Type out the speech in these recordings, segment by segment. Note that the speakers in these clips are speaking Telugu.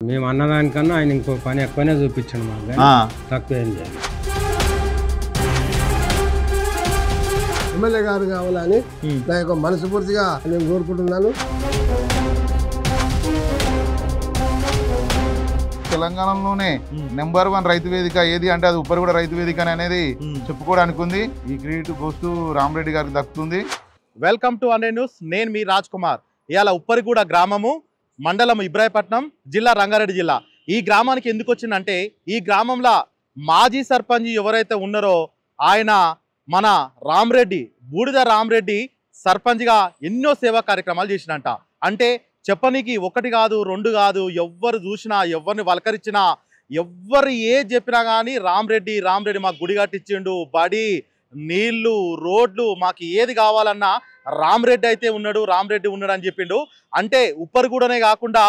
మేము అన్నదానికన్నా ఆయన ఇంకో పని ఎక్కువనే చూపించండి మాకు తక్కువ ఏం చేయాలి. ఎమ్మెల్యే గారు కావాలని నా యొక్క మనస్ఫూర్తిగా నేను కోరుకుంటున్నాను. తెలంగాణలోనే నెంబర్ 1 రైతు వేదిక ఏది అంటే అది ఉప్పరిగూడ రైతు వేదిక అనేది చెప్పుకోవడానికి ఉంది. ఈ క్రెడిట్ గోస్తూ రామరెడ్డి గారికి దక్కుతుంది. వెల్కమ్ టు అనే న్యూస్. నేను మీ రాజ్ కుమార్. ఇవాళ ఉప్పరిగూడ గ్రామము, మండలం ఇబ్రాహీపట్నం, జిల్లా రంగారెడ్డి జిల్లా. ఈ గ్రామానికి ఎందుకు వచ్చిందంటే ఈ గ్రామంలో మాజీ సర్పంచ్ ఎవరైతే ఉన్నారో ఆయన మన రామరెడ్డి, బూడిద రామరెడ్డి సర్పంచ్గా ఎన్నో సేవా కార్యక్రమాలు చేసినంట. అంటే చెప్పనీకి ఒకటి కాదు, రెండు కాదు, ఎవ్వరు చూసినా, ఎవరిని వలకరించినా, ఎవ్వరు ఏది చెప్పినా కానీ రామరెడ్డి మాకు గుడి కట్టించిండు, బడి, నీళ్లు, రోడ్లు, మాకు ఏది కావాలన్నా రామరెడ్డి అయితే ఉన్నాడు అని చెప్పిండు. అంటే ఉప్పరిగూడనే కాకుండా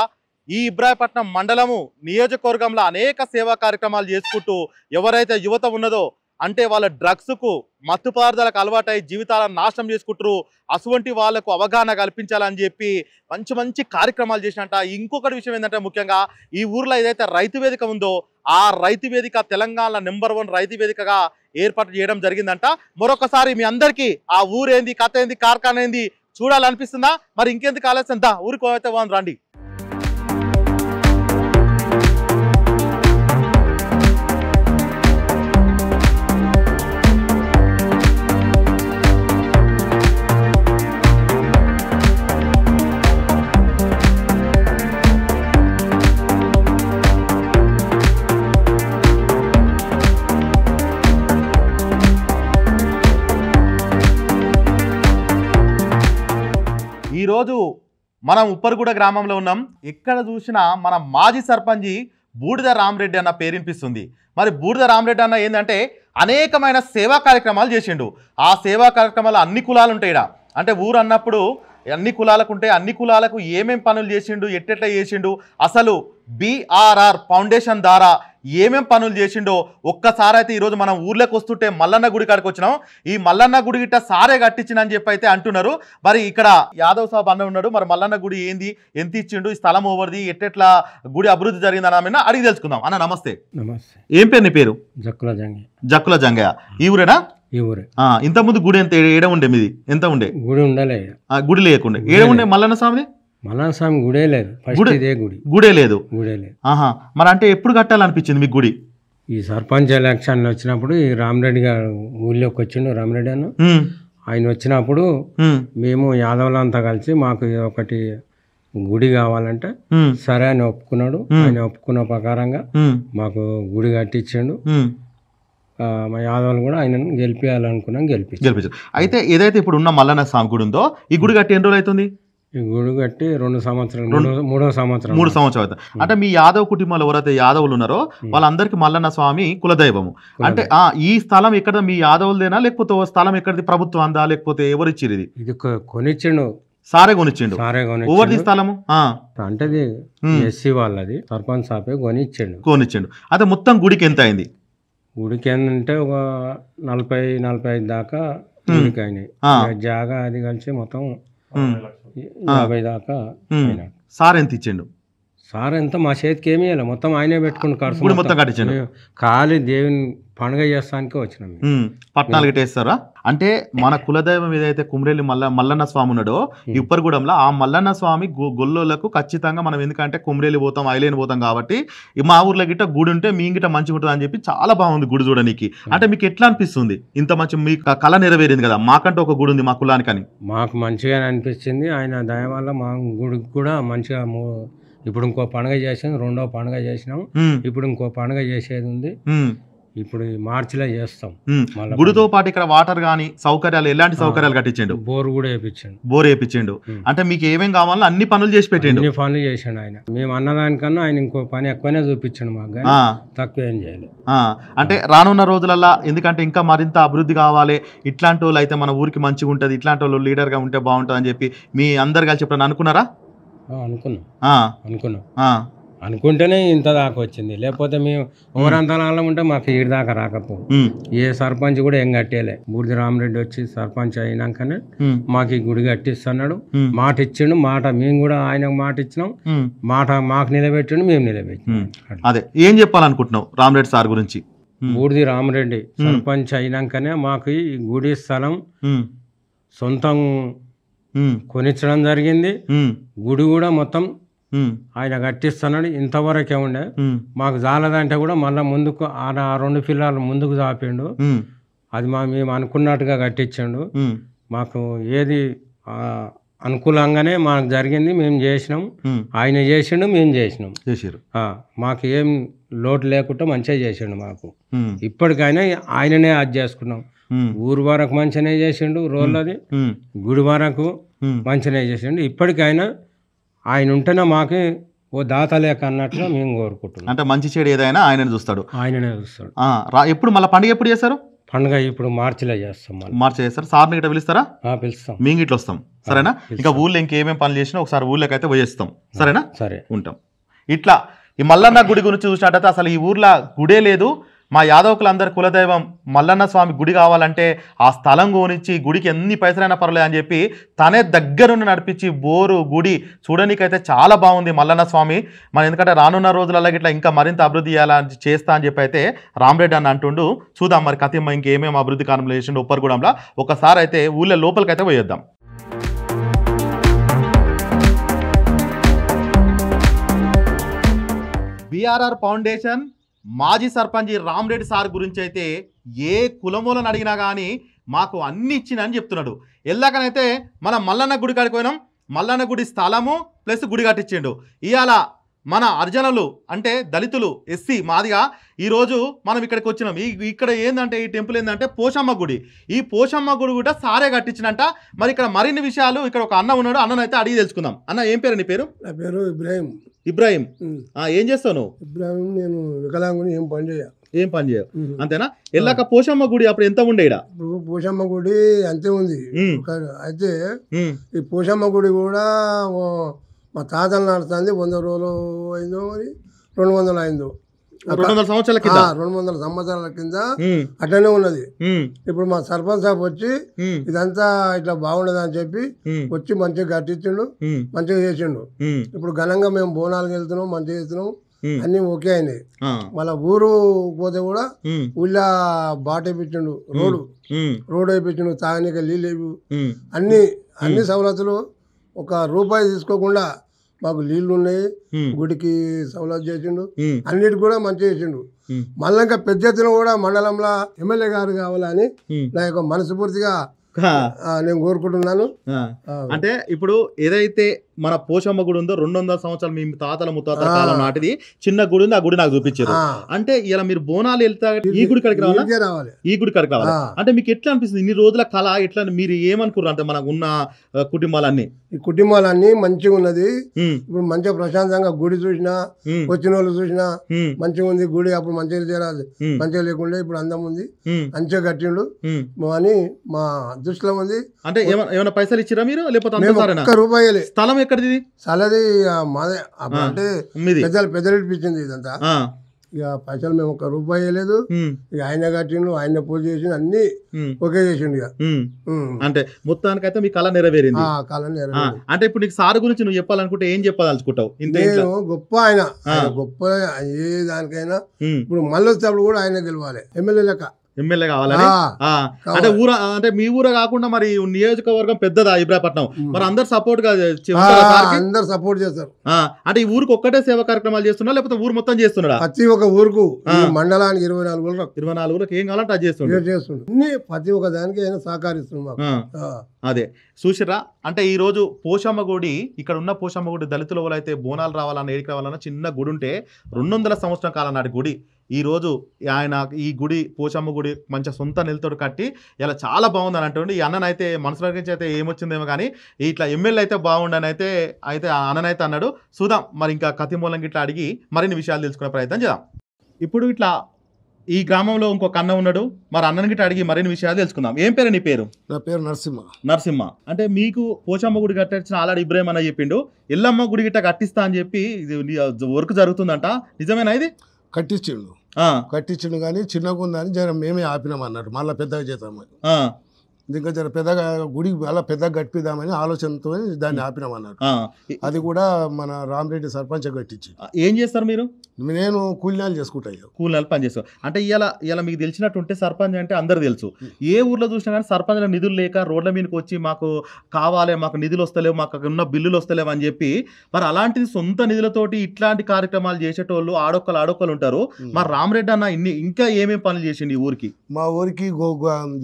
ఈ ఇబ్రాహీపట్నం మండలము నియోజకవర్గంలో అనేక సేవా కార్యక్రమాలు చేసుకుంటూ ఎవరైతే యువత ఉన్నదో అంటే వాళ్ళ డ్రగ్స్కు, మత్తు పదార్థాలకు అలవాటై జీవితాలను నాశనం చేసుకుంటారు, అటువంటి వాళ్లకు అవగాహన కల్పించాలని చెప్పి మంచి మంచి కార్యక్రమాలు చేసినట్ట. ఇంకొకటి విషయం ఏంటంటే ముఖ్యంగా ఈ ఊర్లో ఏదైతే రైతు వేదిక ఉందో ఆ రైతు వేదిక తెలంగాణ నెంబర్ 1 రైతు వేదికగా ఏర్పాటు చేయడం జరిగిందంట. మరొకసారి మీ అందరికీ ఆ ఊరేంది, కథ ఏంది, కార్ఖానా ఏంది చూడాలనిపిస్తుందా? మరి ఇంకెందుకు ఆలస్యం, ఊరికి అయితే రండి. ఈరోజు మనం ఉప్పరిగూడ గ్రామంలో ఉన్నాం. ఎక్కడ చూసినా మన మాజీ సర్పంచి బూడిద రామరెడ్డి అన్న పేరు వినిపిస్తుంది. మరి బూడిద రామరెడ్డి అన్న ఏంటంటే అనేకమైన సేవా కార్యక్రమాలు చేసిండు. ఆ సేవా కార్యక్రమాలు అన్ని కులాలు ఉంటాయి. అంటే ఊరు అన్నప్పుడు అన్ని కులాలకు ఉంటే అన్ని కులాలకు ఏమేం పనులు చేసిండు, ఎట్టెట్లా చేసిండు, అసలు బిఆర్ఆర్ ఫౌండేషన్ ద్వారా ఏమేం పనులు చేసిండో ఒక్కసారి అయితే ఈరోజు మనం ఊర్లోకి వస్తుంటే మల్లన్న గుడి కాడికి వచ్చినాం. ఈ మల్లన్న గుడి గిట్ట సారే కట్టించిందని చెప్పి అయితే అంటున్నారు. మరి ఇక్కడ యాదవ్ సాబ్ అన్న ఉన్నాడు. మరి మల్లన్న గుడి ఏంది, ఎంత ఇచ్చిండు, ఈ స్థలం ఓవర్ది, ఎట్టెట్లా గుడి అభివృద్ధి జరిగిందని ఆమె అడిగి తెలుసుకుందాం. అన్న నమస్తే. నమస్తే. ఏం పేరు నీ పేరు? జక్కుల జంగయ్య. ఈ ఊరేనా? ఈ ఊరే. ఇంత ముందు గుడి ఎంత ఏడ ఉండే, మీది ఎంత ఉండే? గుడి ఉండలే, గుడి లేకుండే. ఏడ ఉండే మల్లన్న స్వామిది? మల్లన్న స్వామి గుడే లేదు, గుడే లేదు. ఆహా. మరి అంటే ఎప్పుడు కట్టాలనిపించింది మీకు గుడి? ఈ సర్పంచ్ ఎలక్షన్లు వచ్చినప్పుడు ఈ రామరెడ్డి గారు ఊళ్ళోకి వచ్చిండు. రామరెడ్డి అన్న ఆయన వచ్చినప్పుడు మేము యాదవులంతా కలిసి మాకు ఒకటి గుడి కావాలంటే సరే అని ఒప్పుకున్నాడు. ఆయన ఒప్పుకున్న ప్రకారంగా మాకు గుడి కట్టించిండు. మా యాదవులు కూడా ఆయనను గెలిపించాలనుకున్నాం, గెలిపించారు. అయితే ఏదైతే ఇప్పుడు ఉన్న మల్లన్న స్వామి గుడి ఉందో ఈ గుడి కట్టి ఎన్ని రోజులు అవుతుంది? ఈ గుడి కట్టి 2 సంవత్సరాలు, మూడో సంవత్సరం. 3 సంవత్సరాలు అవుతుంది. అంటే మీ యాదవ్ కుటుంబాలు ఎవరైతే యాదవులు ఉన్నారో వాళ్ళందరికీ మల్లన్న స్వామి కులదైవము. అంటే ఈ స్థలం ఎక్కడ మీ యాదవులదేనా, లేకపోతే స్థలం ఎక్కడిది, ప్రభుత్వం అందా, లేకపోతే ఎవరు ఇచ్చిరు? ఇది కొనిచ్చిండు, సారే కొనిచ్చిండు. ఎవరిది స్థలము? అంటే ఎస్సీ వాళ్ళది, సర్పంచ్ సాపే కొనిచ్చిండు. అదే మొత్తం గుడికి ఎంత అయింది? గుడికి ఏంటంటే ఒక 40-45 దాకా గుడికి అయినాయి. జాగా అది కలిసి మొత్తం 50 దాకా. సార్ ఎంత ఇచ్చిండు? సార్ ఎంత మా చేతికి ఏమి ఇవ్వాలి, మొత్తం ఆయనే పెట్టుకుని గుడి మొత్తం కట్టించండు. ఖాళీ దేవుని పండుగ చేస్తానికి వచ్చినాం. పట్నాలు గిట్టేస్తారా? అంటే మన కులదైవం ఏదైతే కుమ్రేలి మల్లన్న స్వామి ఉన్నాడో ఈ ఉప్పరిగూడెంలో ఆ మల్లన్న స్వామి గొల్లోలకు ఖచ్చితంగా మనం ఎందుకంటే కుమ్రేలి పోతాం, ఐలేని పోతాం కాబట్టి మా ఊర్లో గిట్ట గుడి ఉంటే మీ గిట్ట మంచిగా ఉంటుంది అని చెప్పి చాలా బాగుంది గుడి చూడడానికి. అంటే మీకు ఎట్లా అనిపిస్తుంది? ఇంత మంచి మీ కళ నెరవేరింది కదా, మాకంటే ఒక గుడి ఉంది మా కులానికి అని. మాకు మంచిగా అనిపించింది. ఆయన దయ వల్ల మా గుడికి కూడా మంచిగా ఇప్పుడు ఇంకో పండుగ చేసాం, 2వ పండుగ చేసినాం. ఇప్పుడు ఇంకో పండుగ చేసేది ఉంది. ఇప్పుడు మార్చిలో చేస్తాం. గుడితో పాటు ఇక్కడ వాటర్ గానీ సౌకర్యాలు, ఎలాంటి సౌకర్యాలు కట్టించండు? బోర్ కూడా వేయించండు. అంటే మీకు ఏమేం కావాలో అన్ని పనులు చేసి పెట్టిండు. అన్ని పనులు చేసిండు ఆయన. మేము అన్నదానికన్నా ఆయన ఇంకో పని ఎక్కువనే చూపించండు, మాకు తక్కువ ఏం చేయాలి. అంటే రానున్న రోజులలో ఎందుకంటే ఇంకా మరింత అభివృద్ధి కావాలి, ఇట్లాంటి వాళ్ళు అయితే మన ఊరికి మంచిగా ఉంటుంది, ఇట్లాంటి వాళ్ళు లీడర్ గా ఉంటే బాగుంటుంది అని చెప్పి మీ అందరు కలిసి ఎప్పుడైనా అనుకున్నారా? అనుకున్నాం. అనుకుంటేనే ఇంత దాకా వచ్చింది, లేకపోతే మేము ఊరంతరాలం ఉంటే మాకు ఈడి దాకా రాకపో. ఏ సర్పంచ్ కూడా ఏం కట్టేలే. బూడిద రామరెడ్డి వచ్చి సర్పంచ్ అయినాకనే మాకు ఈ గుడి కట్టిస్తున్నాడు. మాట ఇచ్చిండు, మాట మేము కూడా ఆయనకు మాట ఇచ్చినాం, మాట మాకు నిలబెట్టిండు, మేము నిలబెట్టినాం. అదే ఏం చెప్పాలనుకుంటున్నావు రామరెడ్డి సార్ గురించి? బూడిది రామరెడ్డి సర్పంచ్ అయినాకనే మాకు ఈ గుడి స్థలం సొంతం కొనిచ్చడం జరిగింది. గుడి కూడా మొత్తం ఆయన కట్టిస్తున్నాడు. ఇంతవరకే ఉండే, మాకు జాలదంటే కూడా మళ్ళీ ముందుకు ఆ 2 పిల్లలు ముందుకు చాపిండు. అది మేము అనుకున్నట్టుగా కట్టించాడు. మాకు ఏది అనుకూలంగానే మాకు జరిగింది, మేము చేసినాం. ఆయన చేసిండు, మేము చేసినాం. మాకు ఏం లోటు లేకుండా మంచిగా చేసిండు. మాకు ఇప్పటికైనా ఆయననే అది చేసుకున్నాం. ఊరు వరకు మంచిగానే చేసిండు, రోళ్ళది గుడి వరకు మంచిగానే చేసిండు. ఇప్పటికైనా ఆయన ఉంటేనే మాకు ఓ దాత లేక అన్నట్టుగా మేము కోరుకుంటున్నాం. అంటే మంచి చెడు ఏదైనా ఆయననే చూస్తాడు. ఎప్పుడు మళ్ళీ పండుగ ఎప్పుడు చేస్తారు? పండుగ ఇప్పుడు మార్చిలో చేస్తాం. మార్చి చేస్తారు. సార్ని గిట్ట పిలుస్తారా? పిలుస్తాం. మేము గిట్ల వస్తాం. సరేనా? ఇంకా ఊళ్ళో ఇంకేమేమి పనులు చేసినా ఒకసారి ఊళ్ళోకి అయితే పోయేస్తాం. సరేనా? సరే, ఉంటాం. ఇట్లా ఈ మల్లన్న గుడి గురించి చూసినట్టయితే అసలు ఈ ఊర్లో గుడే లేదు. మా యాదవకులందరి కులదైవం మల్లన్న స్వామి గుడి కావాలంటే ఆ స్థలం కొనిచ్చి గుడికి ఎన్ని పైసలైనా పర్లేదు అని చెప్పి తనే దగ్గరుండి నడిపించి బోరు గుడి చూడడానికైతే చాలా బాగుంది మల్లన్న స్వామి. మన ఎందుకంటే రానున్న రోజులలో ఇట్లా ఇంకా మరింత అభివృద్ధి చేయాలని చేస్తా అని చెప్పి అయితే రామరెడ్డి అని అంటుండు. చూద్దాం మరి కథ ఇంకేమేమి అభివృద్ధి కార్యక్రమాలు చేసిండు ఉప్పర్గూడెంలో. ఒకసారి అయితే ఊళ్ళో లోపలికైతే పోయేద్దాం. బిఆర్ఆర్ ఫౌండేషన్ మాజీ సర్పంచ్ రామరెడ్డి సార్ గురించి అయితే ఏ కులమూలను అడిగినా కానీ మాకు అన్ని ఇచ్చిందని చెప్తున్నాడు. ఎల్లాకనైతే మనం మల్లన్న గుడి కాడికి పోయినాం. మల్లన్న గుడి స్థలము ప్లస్ గుడి కట్టించిండు. ఇవాళ మన అర్జనులు అంటే దళితులు ఎస్సీ మాదిగా ఈరోజు మనం ఇక్కడికి వచ్చినాం. ఇక్కడ ఏంటంటే ఈ టెంపుల్ ఏంటంటే పోషమ్మ గుడి. ఈ పోషమ్మ గుడి కూడా సారే కట్టించినంట. మరి ఇక్కడ మరిన్ని విషయాలు ఇక్కడ ఒక అన్న ఉన్నాడు, అన్ననైతే అడిగి తెలుసుకుందాం. అన్న ఏం పేరు నీ పేరు? నా పేరు ఇబ్రాహిం. ఇబ్రాహిం, ఏం చేస్తావు నువ్వు? ఇబ్రాహిం, నేను వికలాంగుని, ఏం పని చేయవు. అంతేనా? ఎల్లాక పోషమ్మ గుడి అప్పుడు ఎంత ఉండే? ఇప్పుడు పోషమ్మ గుడి అంతే ఉంది. అయితే ఈ పోషమ్మ గుడి కూడా మా తాతలు నడుస్తుంది. 100 రోజులు అయిందో, మరి 200 అయిందో, 200 సంవత్సరాల కింద, 200 సంవత్సరాల కింద అట్లనే ఉన్నది. ఇప్పుడు మా సర్పంచ్ సాబ్ వచ్చి ఇదంతా ఇట్లా బాగుండదు అని చెప్పి వచ్చి మంచిగా కట్టించిండు, మంచిగా చేసిండు. ఇప్పుడు ఘనంగా మేము బోనాలకు వెళ్తున్నాం, మంచిగా చేస్తున్నాం, అన్ని ఓకే అయినాయి. మళ్ళా ఊరు పోతే కూడా ఊళ్ళో బాట వేయించిండు, రోడ్ వేయించిండు, తాగనీక నీళ్ళు, అన్ని సవలతులు. 1 రూపాయి తీసుకోకుండా మాకు నీళ్లు ఉన్నాయి, గుడికి సౌలభ్యం చేసిండు, అన్నిటికి కూడా మంచిగా చేసిండు. మళ్ళీ ఇంకా పెద్ద ఎత్తున కూడా మండలంలో ఎమ్మెల్యే గారు కావాలని నా యొక్క మనస్ఫూర్తిగా నేను కోరుకుంటున్నాను. అంటే ఇప్పుడు ఏదైతే మన పోషమ్మ గుడి ఉందో 200 సంవత్సరాలు మీ తాతల ముత్తాతల కాలం నాటిది చిన్న గుడి ఉంది. ఆ గుడి నాకు చూపించారు. అంటే ఇలా మీరు బోనాలు వెళ్తా ఈ గుడి కాడికి రావాలి, ఈ గుడి కాడికి రావాలి. అంటే మీకు ఎట్లా అనిపిస్తుంది ఇన్ని రోజుల కళ? ఎట్లా మీరు ఏమనుకున్నారు? అంటే మనకు ఉన్న కుటుంబాలన్నీ, ఈ కుటుంబాలన్నీ మంచిగా ఉన్నది. ఇప్పుడు మంచిగా ప్రశాంతంగా గుడి చూసినా, వచ్చిన వాళ్ళు చూసినా మంచిగా ఉంది గుడి. అప్పుడు మంచిగా చేరాలి, మంచిగా లేకుండా ఇప్పుడు అందం ఉంది, మంచిగా కట్టిండు అని మా దృష్టిలో ఉంది. అంటే ఏమైనా పైసలు ఇచ్చిరా మీరు? లేకపోతే 1 రూపాయలే. స్థలం ఎక్కడిది? స్థలది మాదే. అంటే పెద్దలు ఇప్పించింది ఇదంతా. ఇక పైసలు మేము 1 రూపాయి వేయలేదు. ఇక ఆయన కట్టిండు, ఆయన పూజ చేసిండు, అన్ని ఓకే చేసిండు. ఇక అంటే మొత్తానికైతే మీ కళ నెరవేరింది. అంటే ఇప్పుడు నీకు సార్ గురించి నువ్వు చెప్పాలనుకుంటే ఏం చెప్పదలుచుకుంటావు? నేను గొప్ప ఆయన, గొప్ప ఏ దానికైనా. ఇప్పుడు మళ్ళీ వచ్చేటప్పుడు కూడా ఆయన గెలవాలి, ఎమ్మెల్యే లెక్క. ఎమ్మెల్యే కావాలని. అంటే అంటే మీ ఊర కాకుండా మరి నియోజకవర్గం పెద్దదా ఇబ్రాహీపట్నం? మరి అందరు సపోర్ట్ గా అందరు సపోర్ట్ చేస్తారు. అంటే ఈ ఊరికి ఒక్కటే సేవా కార్యక్రమాలు చేస్తున్నా లేకపోతే ఊరు మొత్తం చేస్తున్నాడా? ప్రతి ఒక్క ఊరుకు మండలానికి 24 ఊరికి ఏం కావాలంటే అది చేస్తుండే. ప్రతి ఒక్క దానికి ఆయన సహకరిస్తున్నాం. అదే చూసిరా. అంటే ఈ రోజు పోషమ్మ గుడి, ఇక్కడ ఉన్న పోషమ్మ గుడి దళితుల వాళ్ళు అయితే బోనాలు రావాలన్నా ఏడికి రావాలన్నా చిన్న గుడి ఉంటే 200 సంవత్సరం కాలం నాటి గుడి. ఈ రోజు ఆయన ఈ గుడి పోషమ్మ గుడి మంచిగా సొంత నిలతోడు కట్టి ఇలా చాలా బాగుందని అంటుండే. ఈ అన్ననైతే మనసులో నుంచి అయితే ఏమొచ్చిందేమో కానీ ఇట్లా ఎమ్మెల్యే అయితే బాగుండని అయితే అన్ననైతే అన్నాడు. చూద్దాం మరి ఇంకా కథ మూలంగా ఇట్లా అడిగి మరిన్ని విషయాలు తెలుసుకునే ప్రయత్నం చేద్దాం. ఇప్పుడు ఇట్లా ఈ గ్రామంలో ఇంకొక అన్న ఉన్నాడు, మరి అన్నని గిట్ట అడిగి మరిన్ని విషయాలు తెలుసుకుందాం. ఏం పేరు నీ పేరు? నా పేరు నరసింహ. నరసింహ. అంటే మీకు పోచమ్మ గుడి కట్టించిన ఆల్రెడీ ఇబ్రాహిం అన్న చెప్పిండు, ఎల్లమ్మ గుడి గిట్ట కట్టిస్తా అని చెప్పి వర్క్ జరుగుతుందంట, నిజమేనా ఇది? కట్టించిండు కానీ చిన్నగా ఉందని జర మేమే ఆపినాం అన్నట్టు, మళ్ళీ పెద్దగా చేద్దామని. ఇంకా జర పెద్దగా గుడి అలా పెద్దగా కట్టిద్దామని ఆలోచనతో దాన్ని ఆపినాం అన్నట్టు. అది కూడా మన రామరెడ్డి సర్పంచ్ కట్టించి. ఏం చేస్తారు మీరు? నేను కూలినాలు చేసుకుంటా. కూలినాలు పని చేస్తాను అంటే ఇలా మీకు తెలిసినట్టు ఉంటే సర్పంచ్ అంటే అందరు తెలుసు. ఏ ఊర్లో చూసినా కానీ సర్పంచ్ల నిధులు లేక రోడ్ల మీదకి వచ్చి మాకు కావాలి, మాకు నిధులు వస్తలేవు, మాకు ఉన్న బిల్లులు వస్తలేవు అని చెప్పి, మరి అలాంటిది సొంత నిధులతోటి ఇట్లాంటి కార్యక్రమాలు చేసేటోళ్ళు ఆడొక్కలు ఉంటారు. మరి రామరెడ్డి అన్న ఇంకా ఏమేమి పనులు చేసిండు ఈ ఊరికి? మా ఊరికి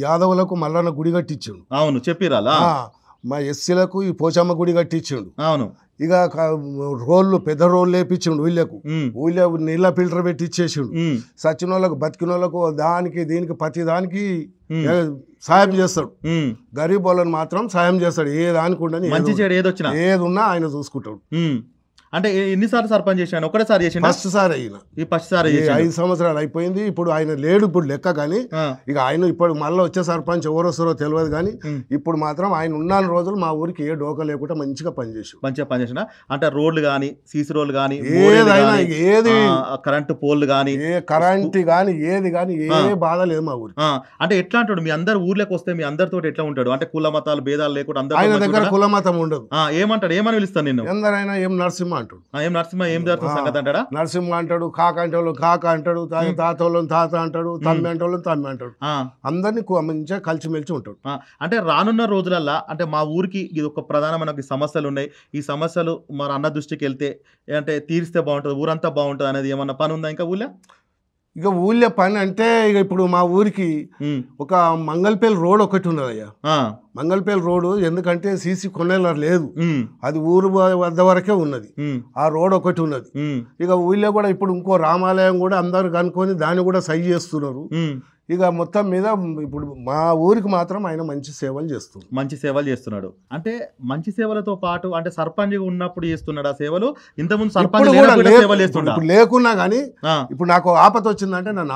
యాదవులకు మల్లన్న గుడి కట్టించిండు. అవును చెప్పిరాలా. మా ఎస్సీలకు ఈ పోచమ్మ గుడి కట్టించిండు. అవును. ఇక రోళ్ళు పెద్ద రోళ్ళు వేపించిండు. ఊళ్ళో నీళ్ళ ఫిల్టర్ పెట్టి ఇచ్చేసిండు. సచిన వాళ్ళకు బతికిన వాళ్ళకు దానికి దీనికి ప్రతి దానికి సాయం చేస్తాడు. గరీబ్ వాళ్ళని మాత్రం సాయం చేస్తాడు. ఏ దానికి ఉండని ఏది ఉన్నా ఆయన చూసుకుంటాడు. అంటే ఎన్నిసార్లు సర్పంచ్ చేశాను? ఒకటేసారి చేసి ఫస్ట్ సారి అయినా ఈ ఫస్ట్ సారి 5 సంవత్సరాలు అయిపోయింది. ఇప్పుడు ఆయన లేడు ఇప్పుడు లెక్క. కానీ ఇక ఆయన ఇప్పుడు మళ్ళీ వచ్చే సర్పంచ్ ఎవరు వస్తారో తెలియదు. కానీ ఇప్పుడు మాత్రం ఆయన ఉన్న రోజులు మా ఊరికి ఏ డోకా లేకుండా మంచిగా పనిచేసిన అంటే రోడ్లు కానీ, సీసీ రోడ్లు కానీ, ఏదైనా ఏది కరెంటు పోల్లు కానీ, కరెంట్ కానీ ఏది కానీ ఏ బాధ లేదు మా ఊరికి. అంటే ఎట్లా అంటాడు? మీ అందరు ఊర్లోకి వస్తే మీ అందరితో ఎట్లా ఉంటాడు? అంటే కుల మతాలు భేదాలు లేకుండా ఆయన దగ్గర కుల మతం ఉండదు. ఏమంటాడు? ఏమని పిలుస్తాను నేను? ఎందరైనా ఏం నరసింహ అంటాడు. నరసింహ అంటాడు, కాక అంటాడు కాక అంటాడు, తాతోళ్ళని తాత అంటాడు, తమ్మి అంటోళ్ళని తమ్మి అంటాడు. అందరినీ మంచిగా కలిసిమెలిసి ఉంటాడు. అంటే రానున్న రోజులల్లా అంటే మా ఊరికి ఇది ఒక ప్రధానమైన సమస్యలు ఉన్నాయి. ఈ సమస్యలు మరి అన్న దృష్టికి వెళ్తే అంటే తీరిస్తే బాగుంటుంది, ఊరంతా బాగుంటుంది అనేది ఏమన్నా పని ఉందా ఇంకా ఊళ్ళో? ఇక ఊళ్ళో పని అంటే ఇక ఇప్పుడు మా ఊరికి ఒక మంగళపల్లి రోడ్ ఒకటి ఉన్నదయ్యా. మంగళపల్లి రోడ్డు ఎందుకంటే సీసీ కొనేలా లేదు, అది ఊరు వద్ద వరకే ఉన్నది. ఆ రోడ్ ఒకటి ఉన్నది. ఇక ఊళ్ళో కూడా ఇప్పుడు ఇంకో రామాలయం కూడా అందరు కనుక్కొని దాన్ని కూడా సై చేస్తున్నారు. ఇక మొత్తం మీద ఇప్పుడు మా ఊరికి మాత్రం ఆయన మంచి సేవలు చేస్తున్నాడు. అంటే మంచి సేవలతో పాటు అంటే సర్పంచ్ ఉన్నప్పుడు చేస్తున్నాడు ఆ సేవలు. ఇంతకుముందు సర్పంచ్ లేకున్నా కానీ ఇప్పుడు నాకు ఆపత వచ్చిందంటే నన్ను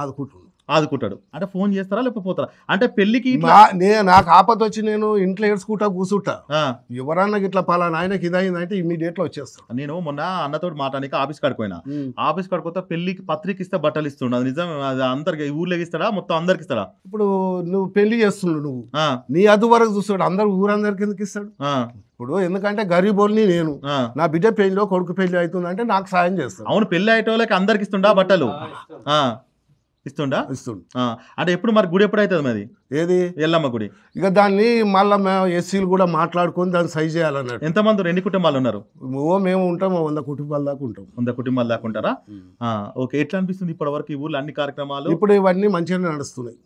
ఆదుకుంటాడు. అంటే ఫోన్ చేస్తారా లేకపోతే పోతారా? అంటే పెళ్లికి నాకు ఆపత వచ్చి నేను ఇంట్లో ఏడ్చుకుంటా కూర్చుంటా, ఎవరన్నా ఇట్లా పలానా ఆయనకి ఇదైందంటే ఇమీడియట్ గా వచ్చేస్తాను. నేను మొన్న అన్నతో మాట్లాడానికి ఆఫీస్ కాడిపోయినా. ఆఫీస్ కాడిపోతే పెళ్లికి పత్రిక ఇస్తే బట్టలు ఇస్తుండ. అది నిజం? అందరికి ఊర్లోకి ఇస్తాడా? మొత్తం అందరికి ఇస్తాడా? ఇప్పుడు నువ్వు పెళ్లి చేస్తున్నావు, నువ్వు నీ అదు వరకు చూస్తాడు, అందరు ఊరందరికి ఎందుకు ఇస్తాడు? ఇప్పుడు ఎందుకంటే గరీబోల్ని నేను, నా బిడ్డ పెళ్లిలో కొడుకు పెళ్లి అవుతుందంటే నాకు సాయం చేస్తాను. అవును, పెళ్లి అయ్యేటోళ్ళకి అందరికి ఇస్తుండా బట్టలు? ఇస్తుండా? అంటే ఎప్పుడు మరి గుడి ఎప్పుడు అవుతుంది మరి? ఏది ఎల్లమ్మ గుడి? ఇక దాన్ని మళ్ళీ ఎస్సీలు కూడా మాట్లాడుకొని దాన్ని సై చేయాలన్నట్టు. ఎంతమంది? ఎన్ని కుటుంబాలు ఉన్నారు? మేము ఉంటాం 100 కుటుంబాల దాకా ఉంటాం. 100 కుటుంబాల దాకా ఉంటారా? ఓకే. ఎట్లా అనిపిస్తుంది ఇప్పటి వరకు ఈ ఊర్లో అన్ని కార్యక్రమాలు? ఇప్పుడు ఇవన్నీ మంచిగానే నడుస్తున్నాయి.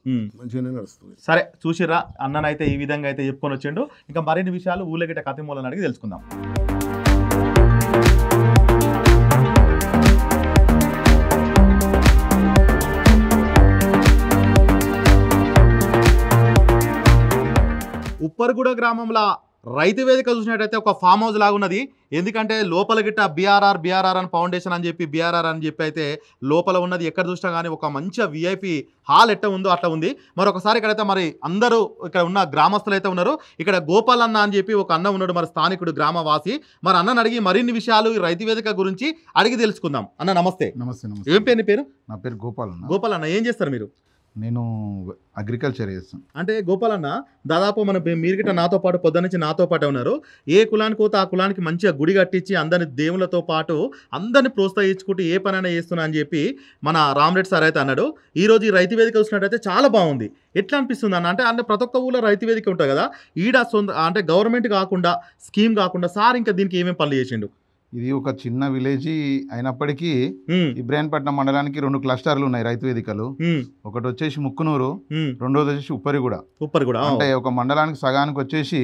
సరే చూసిరా, అన్ననైతే ఈ విధంగా అయితే చెప్పుకొని వచ్చిండు. ఇంకా మరిన్ని విషయాలు ఊళ్ళో గిట్ట కథ మూలని అడిగి తెలుసుకుందాం. ఉప్పర్గూడ గ్రామంలో రైతు వేదిక చూసినట్టయితే ఒక ఫామ్ హౌస్ లాగా ఉన్నది. ఎందుకంటే లోపల గిట్ట బీఆర్ఆర్ అని ఫౌండేషన్ అని చెప్పి బీఆర్ఆర్ అని చెప్పి అయితే లోపల ఉన్నది. ఎక్కడ చూసినా కానీ ఒక మంచి విఐపి హాల్ ఎట్ట ఉందో అట్లా ఉంది. మరొకసారి ఇక్కడైతే మరి అందరూ ఇక్కడ ఉన్న గ్రామస్తులు అయితే ఉన్నారు. ఇక్కడ గోపాల్ అన్న అని చెప్పి ఒక అన్న ఉన్నాడు, మరి స్థానికుడు గ్రామవాసి. మరి అన్నని అడిగి మరిన్ని విషయాలు ఈ రైతు వేదిక గురించి అడిగి తెలుసుకుందాం. అన్న నమస్తే. నమస్తే. ఏం పేరు నీ పేరు? నా పేరు గోపాల్. గోపాల్ అన్న ఏం చేస్తారు మీరు? నేను అగ్రికల్చర్ చేస్తాను. అంటే గోపాల్ అన్న దాదాపు మీరు గిట్ట నాతో పాటు పొద్దున్నుంచి నాతో పాటు ఉన్నారు. ఏ కులానికి పోతే ఆ కులానికి మంచిగా గుడి కట్టించి అందరిని దేవులతో పాటు అందరిని ప్రోత్సహించుకుంటూ ఏ పనైనా చేస్తున్నా అని చెప్పి మన రామరెడ్డి సార్ అయితే అన్నాడు. ఈ రోజు ఈ రైతు వేదిక చూసినట్టయితే చాలా బాగుంది. ఎట్లా అనిపిస్తుంది అన్న? అంటే ప్రతి ఒక్క ఊళ్ళో రైతు వేదిక ఉంటుంది కదా, ఈడ అంటే గవర్నమెంట్ కాకుండా స్కీమ్ కాకుండా సార్ ఇంకా దీనికి ఏమేమి పనులు చేసిండు? ఇది ఒక చిన్న విలేజ్ అయినప్పటికీ ఇబ్రాహీంపట్నం మండలానికి 2 క్లస్టర్లు ఉన్నాయి రైతు వేదికలు. ఒకటి వచ్చేసి ముక్కునూరు, రెండోది వచ్చేసి ఉప్పరిగూడ. అంటే ఒక మండలానికి సగానికి వచ్చేసి